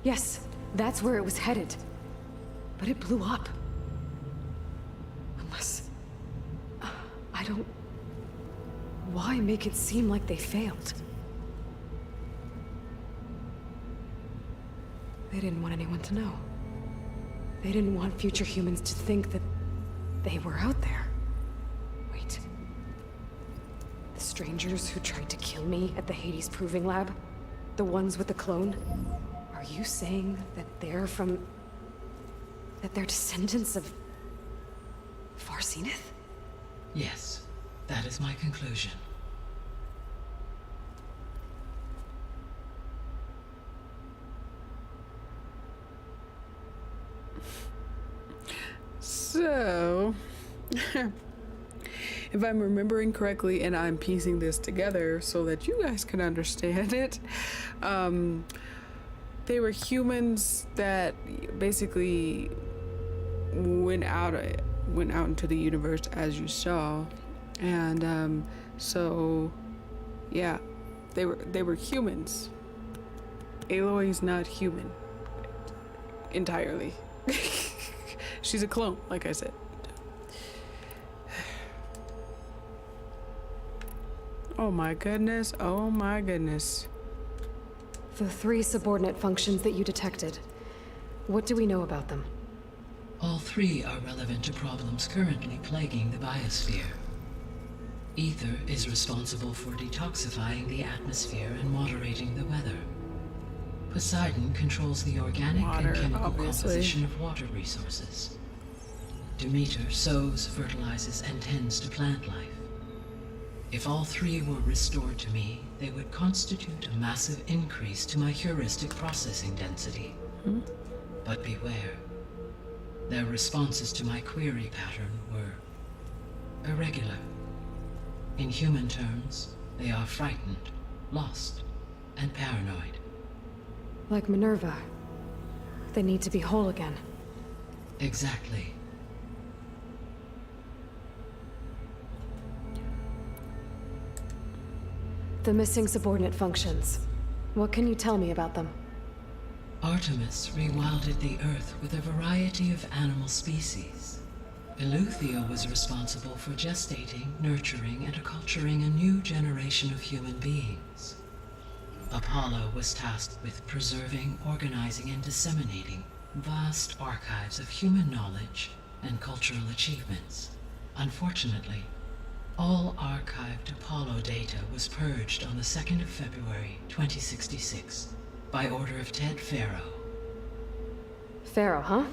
Yes, that's where it was headed. But it blew up. Unless... I don't... Why make it seem like they failed? They didn't want anyone to know. They didn't want future humans to think that they were out there. Wait. The strangers who tried to kill me at the Hades Proving Lab? The ones with the clone? Are you saying that they're from... that they're descendants of... Far Zenith? Yes, that is my conclusion. So, if I'm remembering correctly and I'm piecing this together so that you guys can understand it, they were humans that basically went out into the universe, as you saw, and so yeah, they were humans. Aloy's not human entirely. She's a clone, like I said. Oh my goodness, oh my goodness. The 3 subordinate functions that you detected. What do we know about them? All 3 are relevant to problems currently plaguing the biosphere. Ether is responsible for detoxifying the atmosphere and moderating the weather. Poseidon controls the organic Water, and chemical obviously. composition of water resources. Demeter sows, fertilizes, and tends to plant life. If all 3 were restored to me, they would constitute a massive increase to my heuristic processing density. But beware. Their responses to my query pattern were irregular. In human terms, they are frightened, lost, and paranoid. Like Minerva. They need to be whole again. Exactly. The missing subordinate functions. What can you tell me about them? Artemis rewilded the Earth with a variety of animal species. Eleuthia was responsible for gestating, nurturing, and acculturating a new generation of human beings. Apollo was tasked with preserving, organizing, and disseminating vast archives of human knowledge and cultural achievements. Unfortunately, all archived Apollo data was purged on the 2nd of February, 2066, by order of Ted Faro. Pharaoh, huh?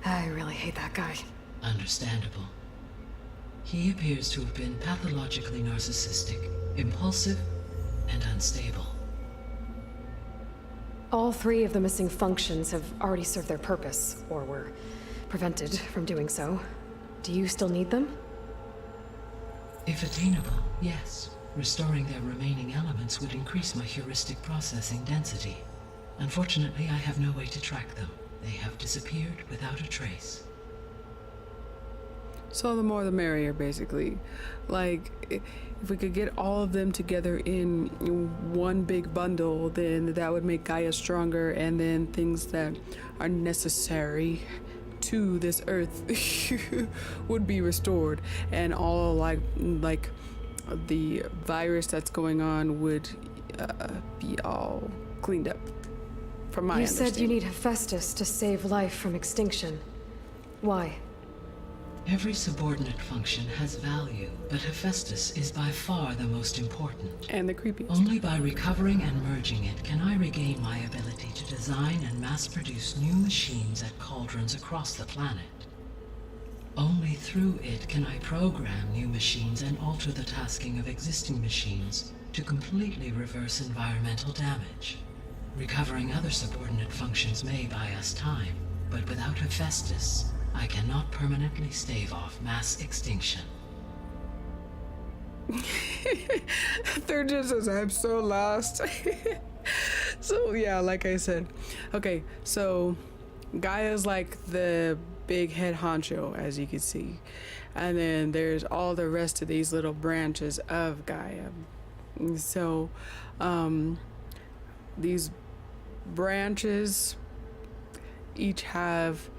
I really hate that guy. Understandable. He appears to have been pathologically narcissistic, impulsive, and unstable. All 3 of the missing functions have already served their purpose, or were prevented from doing so. Do you still need them? If attainable, yes. Restoring their remaining elements would increase my heuristic processing density. Unfortunately, I have no way to track them. they have disappeared without a trace. So the more the merrier, basically. Like, if we could get all of them together in one big bundle, then that would make Gaia stronger, and then things that are necessary to this Earth would be restored, and all like the virus that's going on would be all cleaned up. From my You understanding. said you need Hephaestus to save life from extinction. Why? Every subordinate function has value, but Hephaestus is by far the most important. And the creepiest. Only by recovering and merging it can I regain my ability to design and mass-produce new machines at cauldrons across the planet. Only through it can I program new machines and alter the tasking of existing machines to completely reverse environmental damage. Recovering other subordinate functions may buy us time, but without Hephaestus, I cannot permanently stave off mass extinction. They're just as I'm so lost. So yeah, like I said. Okay, so Gaia's like the big head honcho, as you can see. And then there's all the rest of these little branches of Gaia. So these branches each have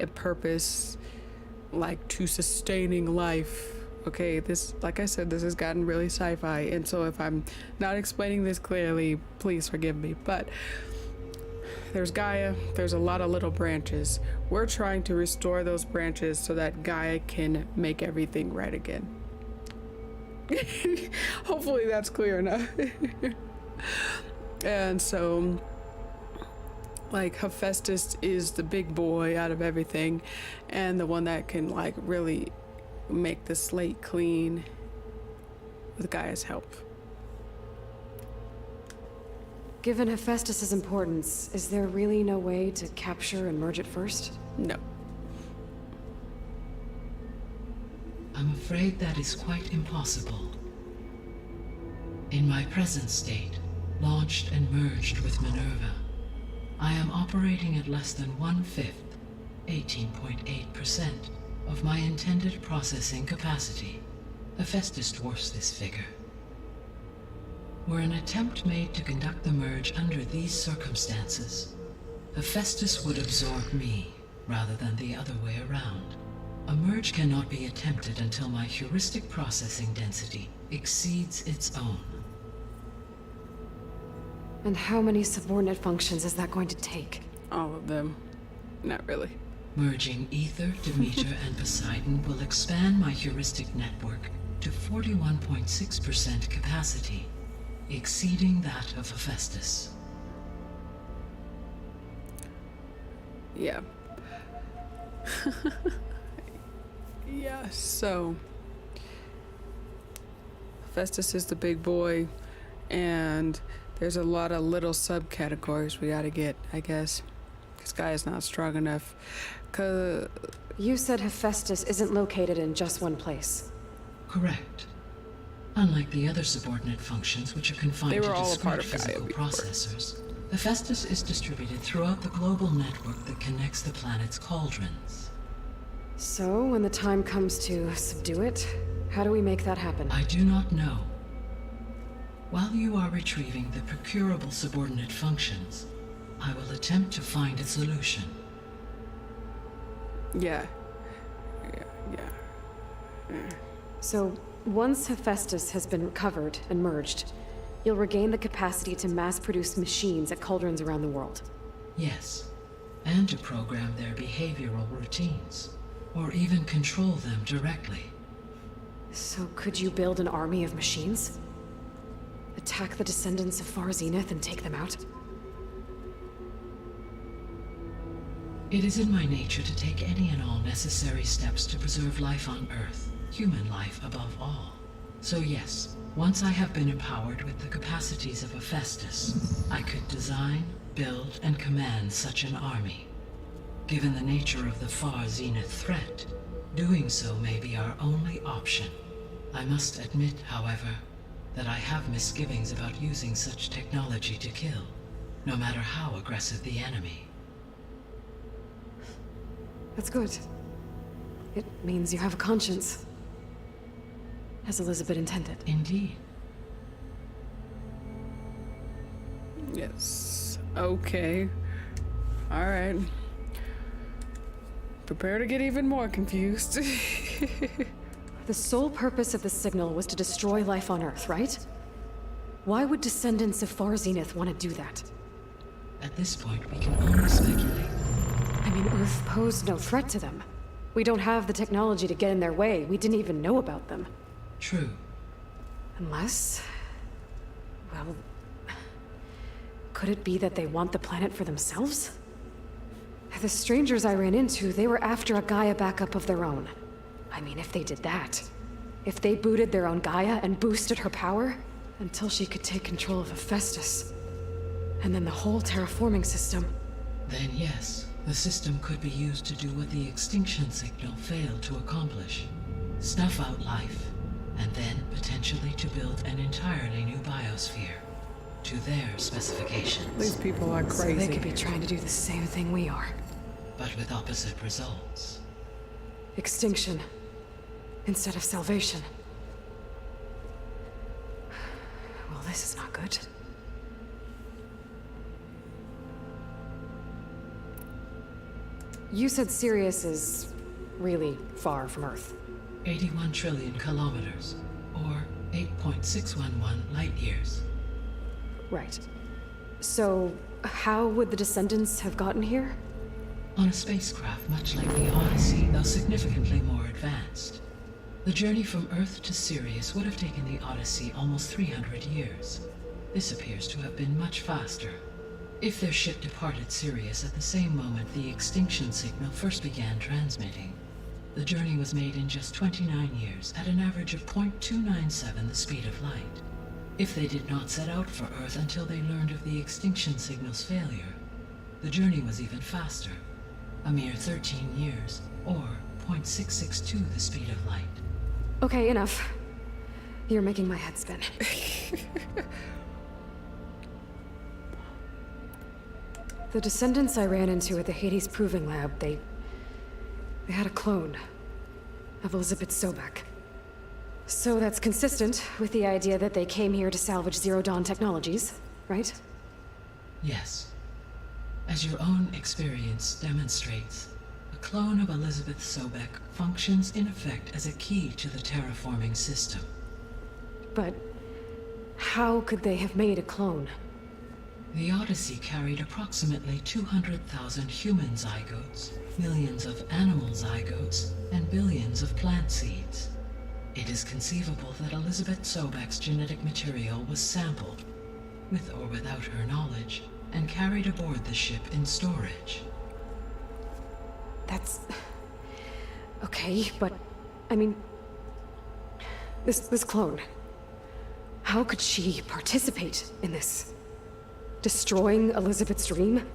a purpose, like to sustaining life. Okay, this, like I said, this has gotten really sci-fi, and so if I'm not explaining this clearly, please forgive me. But there's Gaia, there's a lot of little branches. We're trying to restore those branches so that Gaia can make everything right again. Hopefully that's clear enough. And so, like, Hephaestus is the big boy out of everything, and the one that can like really make the slate clean with Gaia's help. Given Hephaestus's importance, is there really no way to capture and merge it first? No. I'm afraid that is quite impossible. In my present state, launched and merged with Minerva, I am operating at less than 1/5, 18.8%, of my intended processing capacity. Hephaestus dwarfs this figure. Were an attempt made to conduct the merge under these circumstances, Hephaestus would absorb me, rather than the other way around. A merge cannot be attempted until my heuristic processing density exceeds its own. And how many subordinate functions is that going to take? All of them. Not really. Merging Ether, Demeter, and Poseidon will expand my heuristic network to 41.6% capacity, exceeding that of Hephaestus. Yeah. Yeah, so Hephaestus is the big boy, and there's a lot of little subcategories we gotta get, I guess. This guy is not strong enough. You said Hephaestus isn't located in just one place. Correct. Unlike the other subordinate functions, which are confined They were to all a part discrete of Gaia physical before. processors, Hephaestus is distributed throughout the global network that connects the planet's cauldrons. So, when the time comes to subdue it, how do we make that happen? I do not know. While you are retrieving the procurable subordinate functions, I will attempt to find a solution. Yeah. So, once Hephaestus has been recovered and merged, you'll regain the capacity to mass-produce machines at cauldrons around the world. Yes, and to program their behavioral routines, or even control them directly. So could you build an army of machines? Attack the descendants of Far Zenith and take them out? It is in my nature to take any and all necessary steps to preserve life on Earth, human life above all. So yes, once I have been empowered with the capacities of Hephaestus, I could design, build, and command such an army. Given the nature of the Far Zenith threat, doing so may be our only option. I must admit, however, that I have misgivings about using such technology to kill, no matter how aggressive the enemy. That's good. It means you have a conscience. As Elizabeth intended. Indeed. Yes. Okay. All right. Prepare to get even more confused. The sole purpose of the signal was to destroy life on Earth, right? Why would descendants of Far Zenith want to do that? At this point, we can only speculate. I mean, Earth posed no threat to them. We don't have the technology to get in their way. We didn't even know about them. True. Unless... well... could it be that they want the planet for themselves? The strangers I ran into, they were after a Gaia backup of their own. I mean, if they did that... if they booted their own Gaia and boosted her power... until she could take control of Hephaestus. And then the whole terraforming system... Then yes, the system could be used to do what the extinction signal failed to accomplish. Snuff out life, and then potentially to build an entirely new biosphere. To their specifications. These people are So crazy. they could be trying to do the same thing we are. But with opposite results. Extinction. Instead of salvation. Well, this is not good. You said Sirius is really far from Earth. 81 trillion kilometers, or 8.611 light years. Right. So, how would the descendants have gotten here? On a spacecraft much like the Odyssey, though significantly more advanced. The journey from Earth to Sirius would have taken the Odyssey almost 300 years. This appears to have been much faster. If their ship departed Sirius at the same moment the extinction signal first began transmitting, the journey was made in just 29 years at an average of 0.297 the speed of light. If they did not set out for Earth until they learned of the extinction signal's failure, the journey was even faster, a mere 13 years, or 0.662 the speed of light. Okay, enough. You're making my head spin. The descendants I ran into at the Hades Proving Lab, they had a clone of Elizabeth Sobek. So that's consistent with the idea that they came here to salvage Zero Dawn technologies, right? Yes. As your own experience demonstrates, a clone of Elizabeth Sobek functions in effect as a key to the terraforming system. But how could they have made a clone? The Odyssey carried approximately 200,000 human zygotes, millions of animal zygotes, and billions of plant seeds. It is conceivable that Elizabeth Sobek's genetic material was sampled, with or without her knowledge, and carried aboard the ship in storage. That's... okay, but... I mean... This clone... how could she participate in this? Destroying Elizabeth's dream?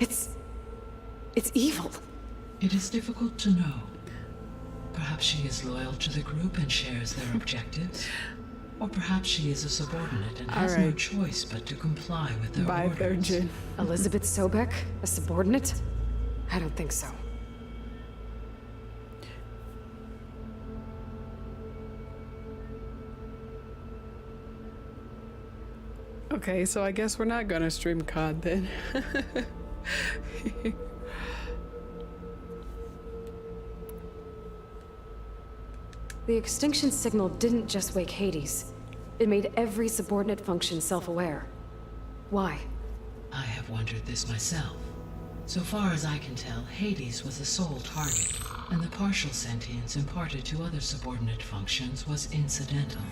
It's evil. It is difficult to know. Perhaps she is loyal to the group and shares their objectives. Or perhaps she is a subordinate and has no choice but to comply with their Bye, orders. Virgin. Elizabeth Sobek? A subordinate? I don't think so. Okay, so I guess we're not gonna stream COD then. The extinction signal didn't just wake Hades. It made every subordinate function self-aware. Why? I have wondered this myself. So far as I can tell, Hades was the sole target, and the partial sentience imparted to other subordinate functions was incidental.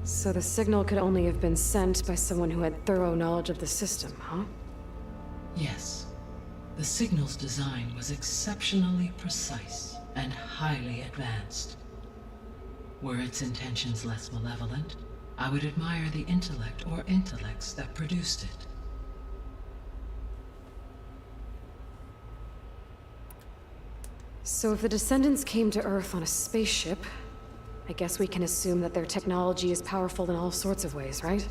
So the signal could only have been sent by someone who had thorough knowledge of the system, huh? Yes. The signal's design was exceptionally precise and highly advanced. Were its intentions less malevolent, I would admire the intellect or intellects that produced it. So if the descendants came to Earth on a spaceship, I guess we can assume that their technology is powerful in all sorts of ways, right?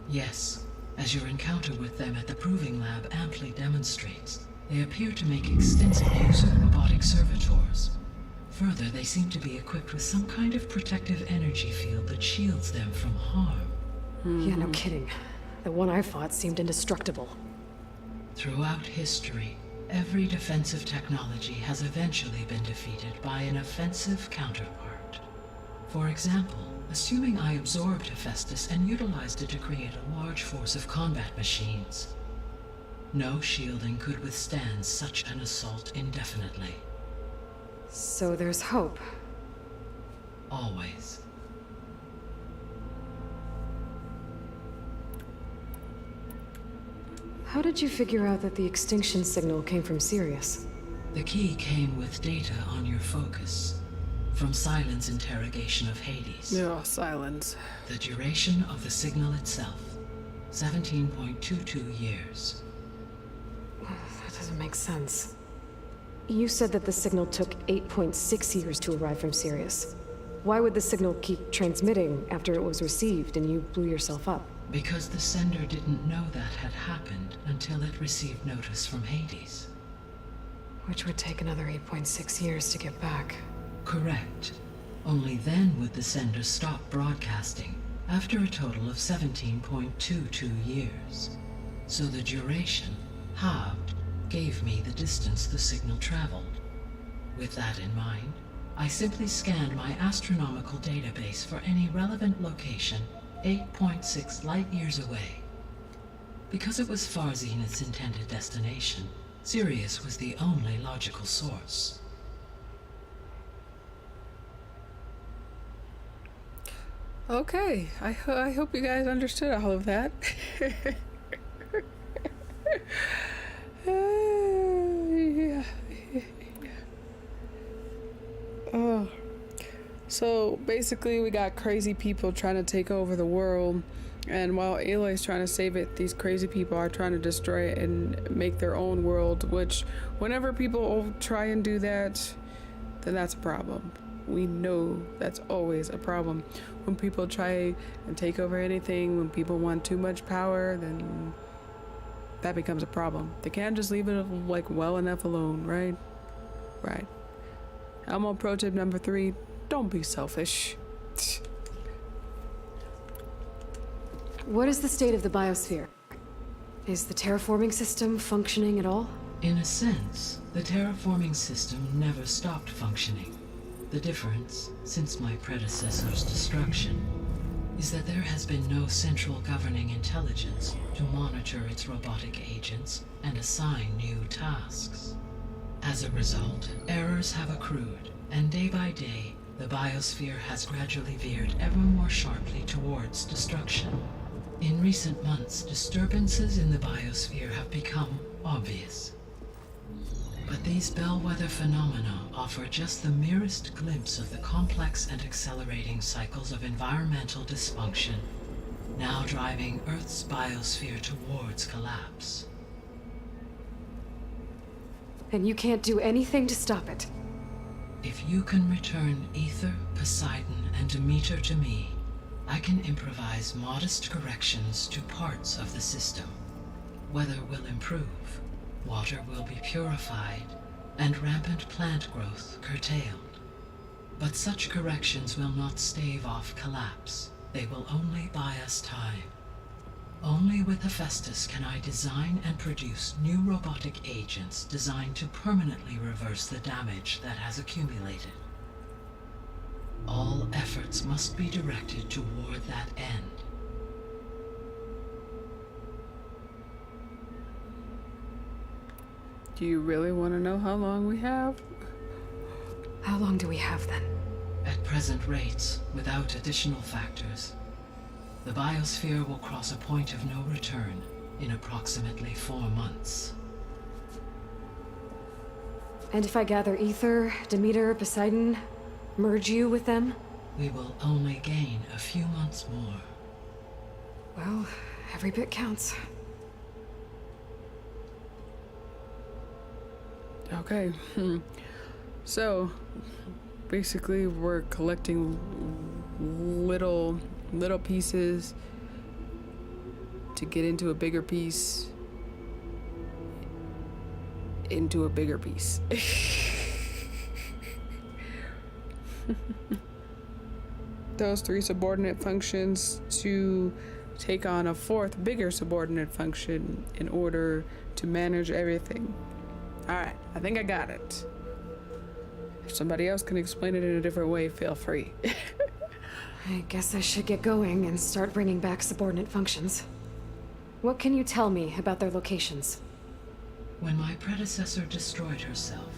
Yes, as your encounter with them at the Proving Lab amply demonstrates, They appear to make extensive use of robotic servitors. Further, they seem to be equipped with some kind of protective energy field that shields them from harm. Yeah, no kidding. The one I fought seemed indestructible. Throughout history, every defensive technology has eventually been defeated by an offensive counterpart. For example, assuming I absorbed Hephaestus and utilized it to create a large force of combat machines. No shielding could withstand such an assault indefinitely. So there's hope. Always. How did you figure out that the extinction signal came from Sirius? The key came with data on your focus. From Silence interrogation of Hades. Oh, silence. The duration of the signal itself, 17.22 years. That doesn't make sense. You said that the signal took 8.6 years to arrive from Sirius. Why would the signal keep transmitting after it was received and you blew yourself up? Because the sender didn't know that had happened until it received notice from Hades. Which would take another 8.6 years to get back. Correct. Only then would the sender stop broadcasting, after a total of 17.22 years. So the duration, halved, gave me the distance the signal traveled. With that in mind, I simply scanned my astronomical database for any relevant location 8.6 light-years away. Because it was far Zenith's intended destination, Sirius was the only logical source. Okay, I hope you guys understood all of that. Yeah. Oh. So basically we got crazy people trying to take over the world, and while Aloy's trying to save it, these crazy people are trying to destroy it and make their own world, which whenever people try and do that, then that's a problem. We know that's always a problem. When people try and take over anything, when people want too much power, then that becomes a problem. They can't just leave it like well enough alone, right? Right. Elmo pro tip number 3, don't be selfish. What is the state of the biosphere? Is the terraforming system functioning at all? In a sense, the terraforming system never stopped functioning. The difference, since my predecessor's destruction, is that there has been no central governing intelligence to monitor its robotic agents and assign new tasks. As a result, errors have accrued, and day by day, the biosphere has gradually veered ever more sharply towards destruction. In recent months, disturbances in the biosphere have become obvious. But these bellwether phenomena offer just the merest glimpse of the complex and accelerating cycles of environmental dysfunction, now driving Earth's biosphere towards collapse. And you can't do anything to stop it? If you can return Aether, Poseidon, and Demeter to me, I can improvise modest corrections to parts of the system. Weather will improve, water will be purified, and rampant plant growth curtailed. But such corrections will not stave off collapse. They will only buy us time. Only with Hephaestus can I design and produce new robotic agents designed to permanently reverse the damage that has accumulated. All efforts must be directed toward that end. Do you really want to know how long we have? How long do we have then? At present rates, without additional factors, the biosphere will cross a point of no return in approximately 4 months. And if I gather Aether, Demeter, Poseidon, merge you with them? We will only gain a few months more. Well, every bit counts. Okay. So, basically we're collecting little pieces to get into a bigger piece. into a bigger piece. Those 3 subordinate functions to take on a 4th bigger subordinate function in order to manage everything. Alright, I think I got it. If somebody else can explain it in a different way, feel free. I guess I should get going and start bringing back subordinate functions. What can you tell me about their locations? When my predecessor destroyed herself,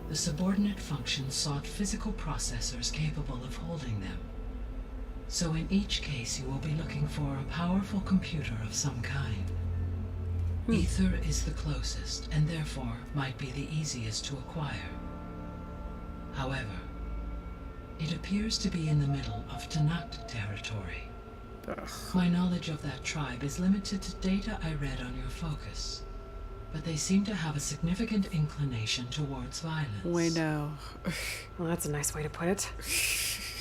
the subordinate functions sought physical processors capable of holding them. So in each case, you will be looking for a powerful computer of some kind. Ether is the closest, and therefore might be the easiest to acquire. However, it appears to be in the middle of Tanakh territory. My knowledge of that tribe is limited to data I read on your focus, but they seem to have a significant inclination towards violence. Wait, no. Well, that's a nice way to put it.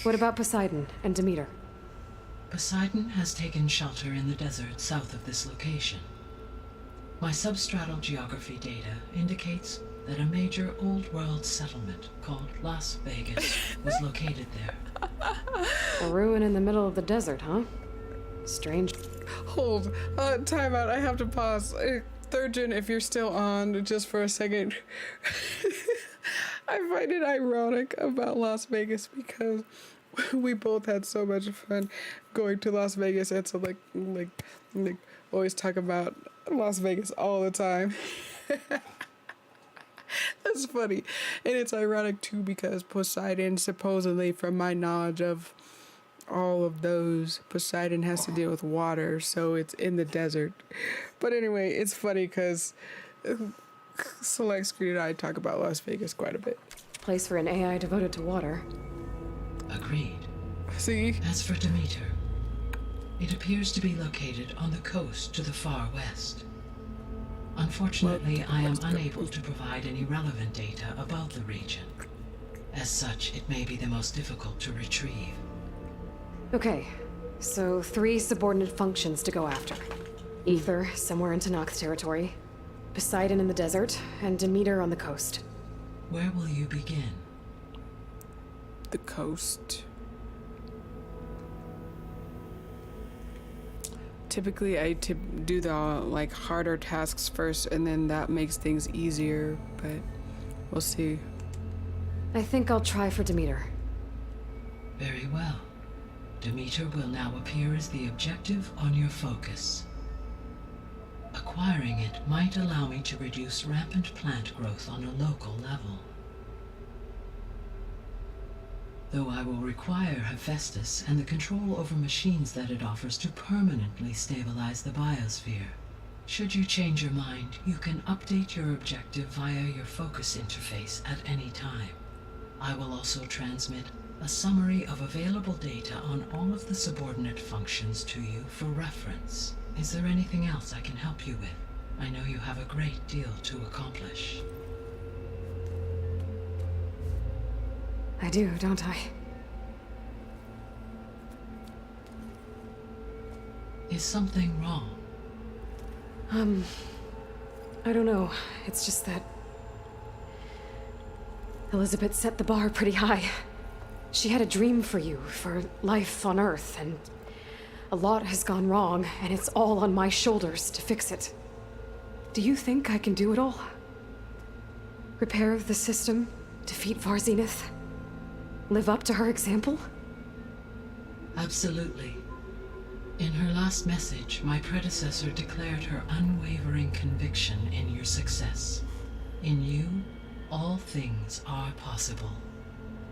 What about Poseidon and Demeter? Poseidon has taken shelter in the desert south of this location. My substratal geography data indicates that a major old world settlement called Las Vegas was located there. A ruin in the middle of the desert, huh? Strange. Hold. Time out. I have to pause. Third Gen, if you're still on, just for a second. I find it ironic about Las Vegas because we both had so much fun going to Las Vegas, and so like always talk about Las Vegas all the time. That's funny. And it's ironic too because Poseidon, supposedly, from my knowledge of all of those, Poseidon has to deal with water, so it's in the desert. But anyway, it's funny because Select Screen and I talk about Las Vegas quite a bit. Place for an AI devoted to water. Agreed. See? As for Demeter, it appears to be located on the coast to the far west. Unfortunately, I am unable to provide any relevant data about the region. As such, it may be the most difficult to retrieve. Okay, so 3 subordinate functions to go after. Ether, somewhere in Tanakh territory. Poseidon in the desert, and Demeter on the coast. Where will you begin? The coast. Typically, I do the like harder tasks first, and then that makes things easier. But we'll see. I think I'll try for Demeter. Very well. Demeter will now appear as the objective on your focus. Acquiring it might allow me to reduce rampant plant growth on a local level. Though I will require Hephaestus and the control over machines that it offers to permanently stabilize the biosphere. Should you change your mind, you can update your objective via your focus interface at any time. I will also transmit a summary of available data on all of the subordinate functions to you for reference. Is there anything else I can help you with? I know you have a great deal to accomplish. I do, don't I? Is something wrong? I don't know. It's just that Elizabeth set the bar pretty high. She had a dream for you, for life on Earth, and a lot has gone wrong, and it's all on my shoulders to fix it. Do you think I can do it all? Repair the system, defeat Varzenith, live up to her example? Absolutely. In her last message, my predecessor declared her unwavering conviction in your success. In you, all things are possible.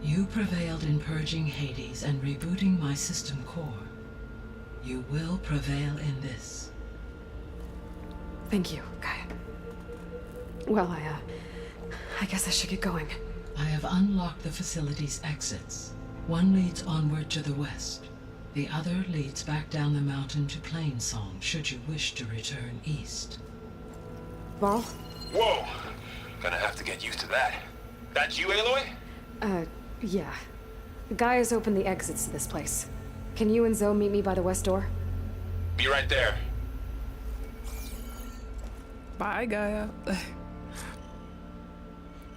You prevailed in purging Hades and rebooting my system core. You will prevail in this. Thank you, Gaia. Well, I guess I should get going. I have unlocked the facility's exits. One leads onward to the west. The other leads back down the mountain to Plainsong, should you wish to return east. Varl? Whoa! Gonna have to get used to that. That's you, Aloy? Yeah. Gaia's opened the exits to this place. Can you and Zoe meet me by the west door? Be right there. Bye, Gaia.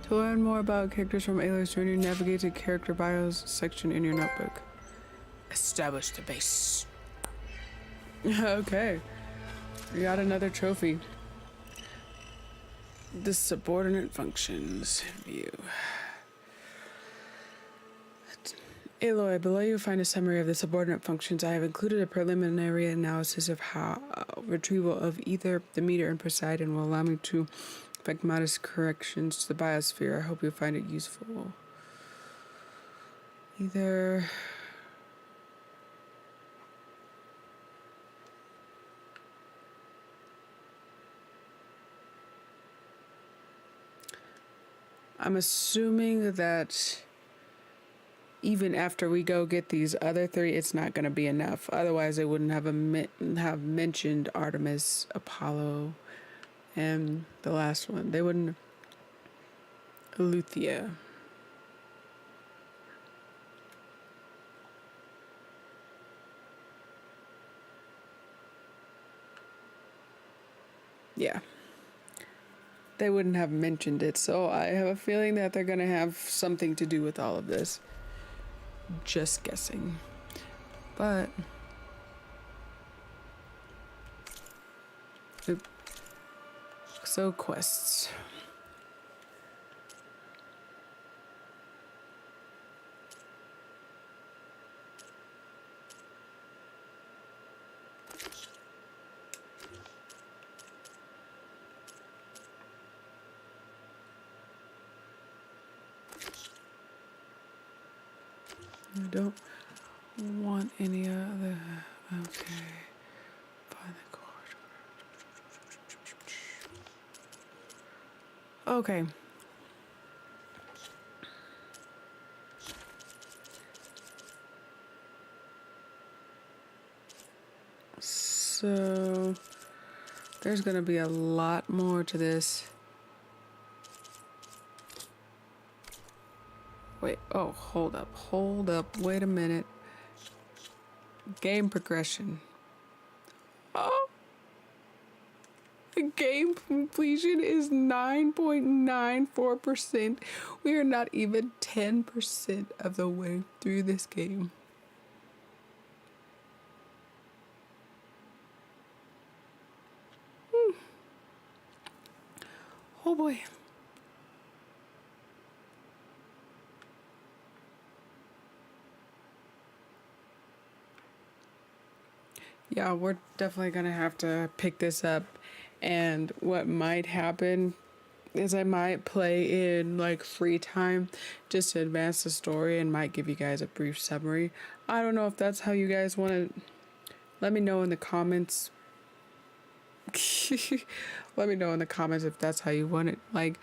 To learn more about characters from Aloy's journey, navigate to character bios section in your notebook. Establish the base. Okay. We got another trophy. The subordinate functions view. Aloy, below you find a summary of the subordinate functions. I have included a preliminary analysis of how retrieval of either the meter and Poseidon will allow me to effect modest corrections to the biosphere. I hope you'll find it useful. Either... I'm assuming that even after we go get these other 3, it's not going to be enough. Otherwise, they wouldn't have have mentioned Artemis, Apollo, and the last one. They wouldn't. Luthia. Yeah. They wouldn't have mentioned it, so I have a feeling that they're gonna have something to do with all of this. Just guessing. But... Oop. So, quests. I don't want any other. Okay. Find the cord. Okay. So there's gonna be a lot more to this. Wait, oh, hold up, wait a minute. Game progression. Oh! The game completion is 9.94%. We are not even 10% of the way through this game. Oh boy. Yeah, we're definitely gonna have to pick this up, and what might happen is I might play in like free time just to advance the story and might give you guys a brief summary. I don't know if that's how you guys want to. Let me know in the comments. Let me know in the comments if that's how you want it. Like,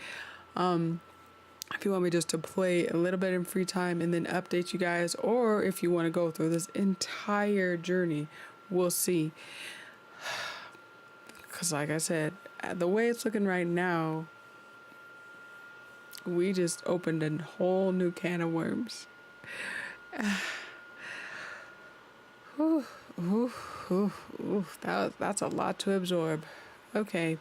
if you want me just to play a little bit in free time and then update you guys, or if you want to go through this entire journey. We'll see. Because like I said, the way it's looking right now, we just opened a whole new can of worms. That's a lot to absorb. Okay.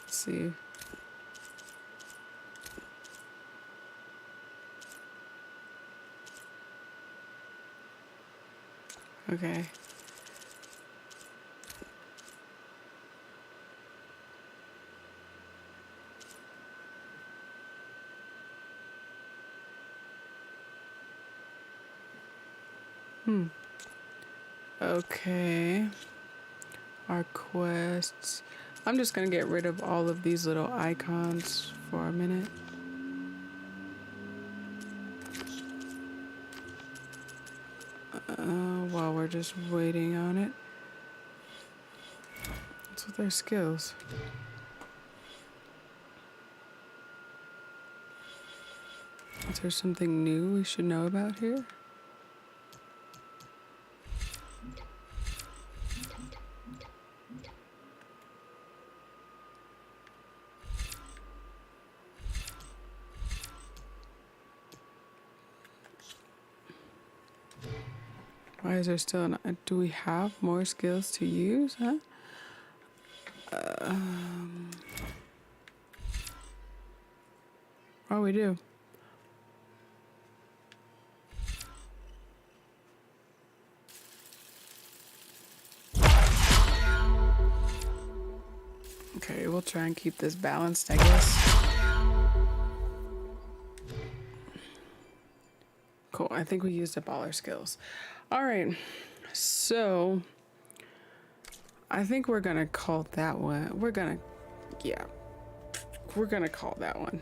Let's see. Okay. Okay. Our quests. I'm just gonna get rid of all of these little icons for a minute. While we're just waiting on it. What's with their skills? Is there something new we should know about here? Why is there still do we have more skills to use, huh? Oh, we do. Okay, we'll try and keep this balanced, I guess. Cool, I think we used up all our skills. All right, so I think we're gonna call that one. We're gonna call that one.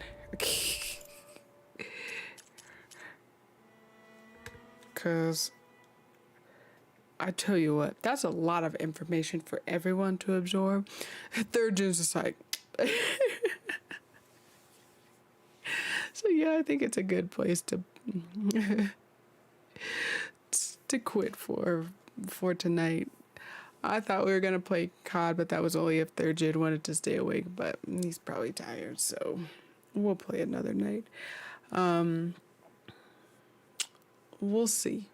Because I tell you what, that's a lot of information for everyone to absorb. Third gen's just like. So yeah, I think it's a good place to quit for tonight. I thought we were gonna play COD, but that was only if third gen wanted to stay awake. But he's probably tired, so we'll play another night. We'll see.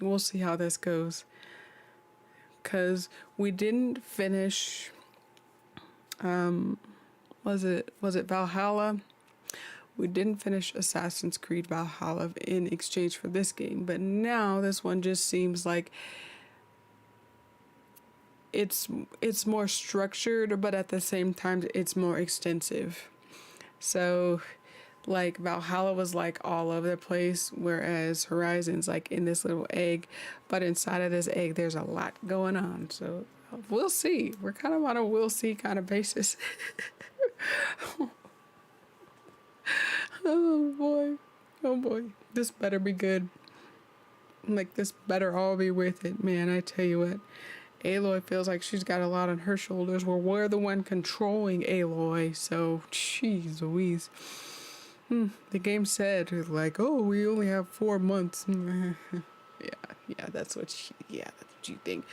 We'll see how this goes. Cause we didn't finish. Was it Valhalla? We didn't finish Assassin's Creed Valhalla in exchange for this game, but now this one just seems like it's more structured, but at the same time it's more extensive. So like Valhalla was like all over the place, whereas Horizon's like in this little egg, but inside of this egg there's a lot going on. So we'll see. We're kind of on a we'll see kind of basis. Oh boy, this better be good. Like, this better all be worth it, man. I tell you what, Aloy feels like she's got a lot on her shoulders. Well, we're the one controlling Aloy, so jeez Louise. The game said like, oh, we only have 4 months. yeah, that's what you think.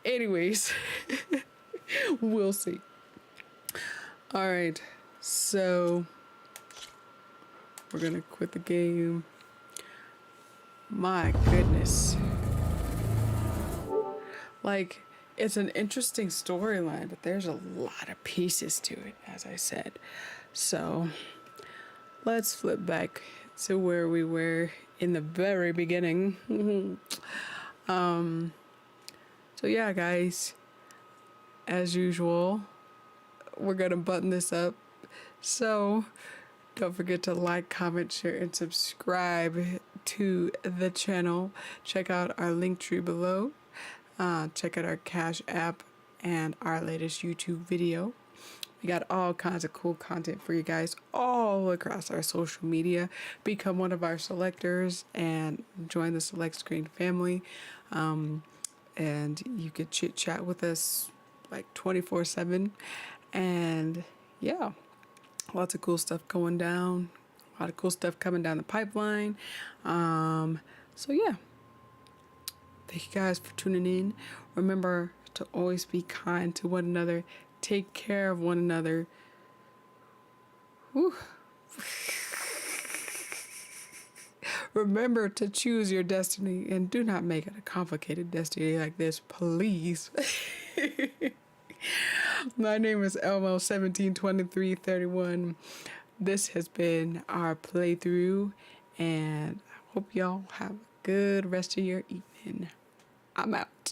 Anyways, we'll see. All right, so we're gonna quit the game. My goodness. Like, it's an interesting storyline, but there's a lot of pieces to it, as I said. So let's flip back to where we were in the very beginning. So yeah, guys, as usual, we're gonna button this up. So don't forget to like, comment, share, and subscribe to the channel. Check out our link tree below. Check out our Cash App and our latest YouTube video. We got all kinds of cool content for you guys all across our social media. Become one of our selectors and join the Select Screen family. And you could chit chat with us like 24/7. And yeah, lots of cool stuff going down. A lot of cool stuff coming down the pipeline. So yeah, thank you guys for tuning in. Remember to always be kind to one another. Take care of one another. Whew. Remember to choose your destiny and do not make it a complicated destiny like this, please. My name is Elmo172331. This has been our playthrough, and I hope y'all have a good rest of your evening. I'm out.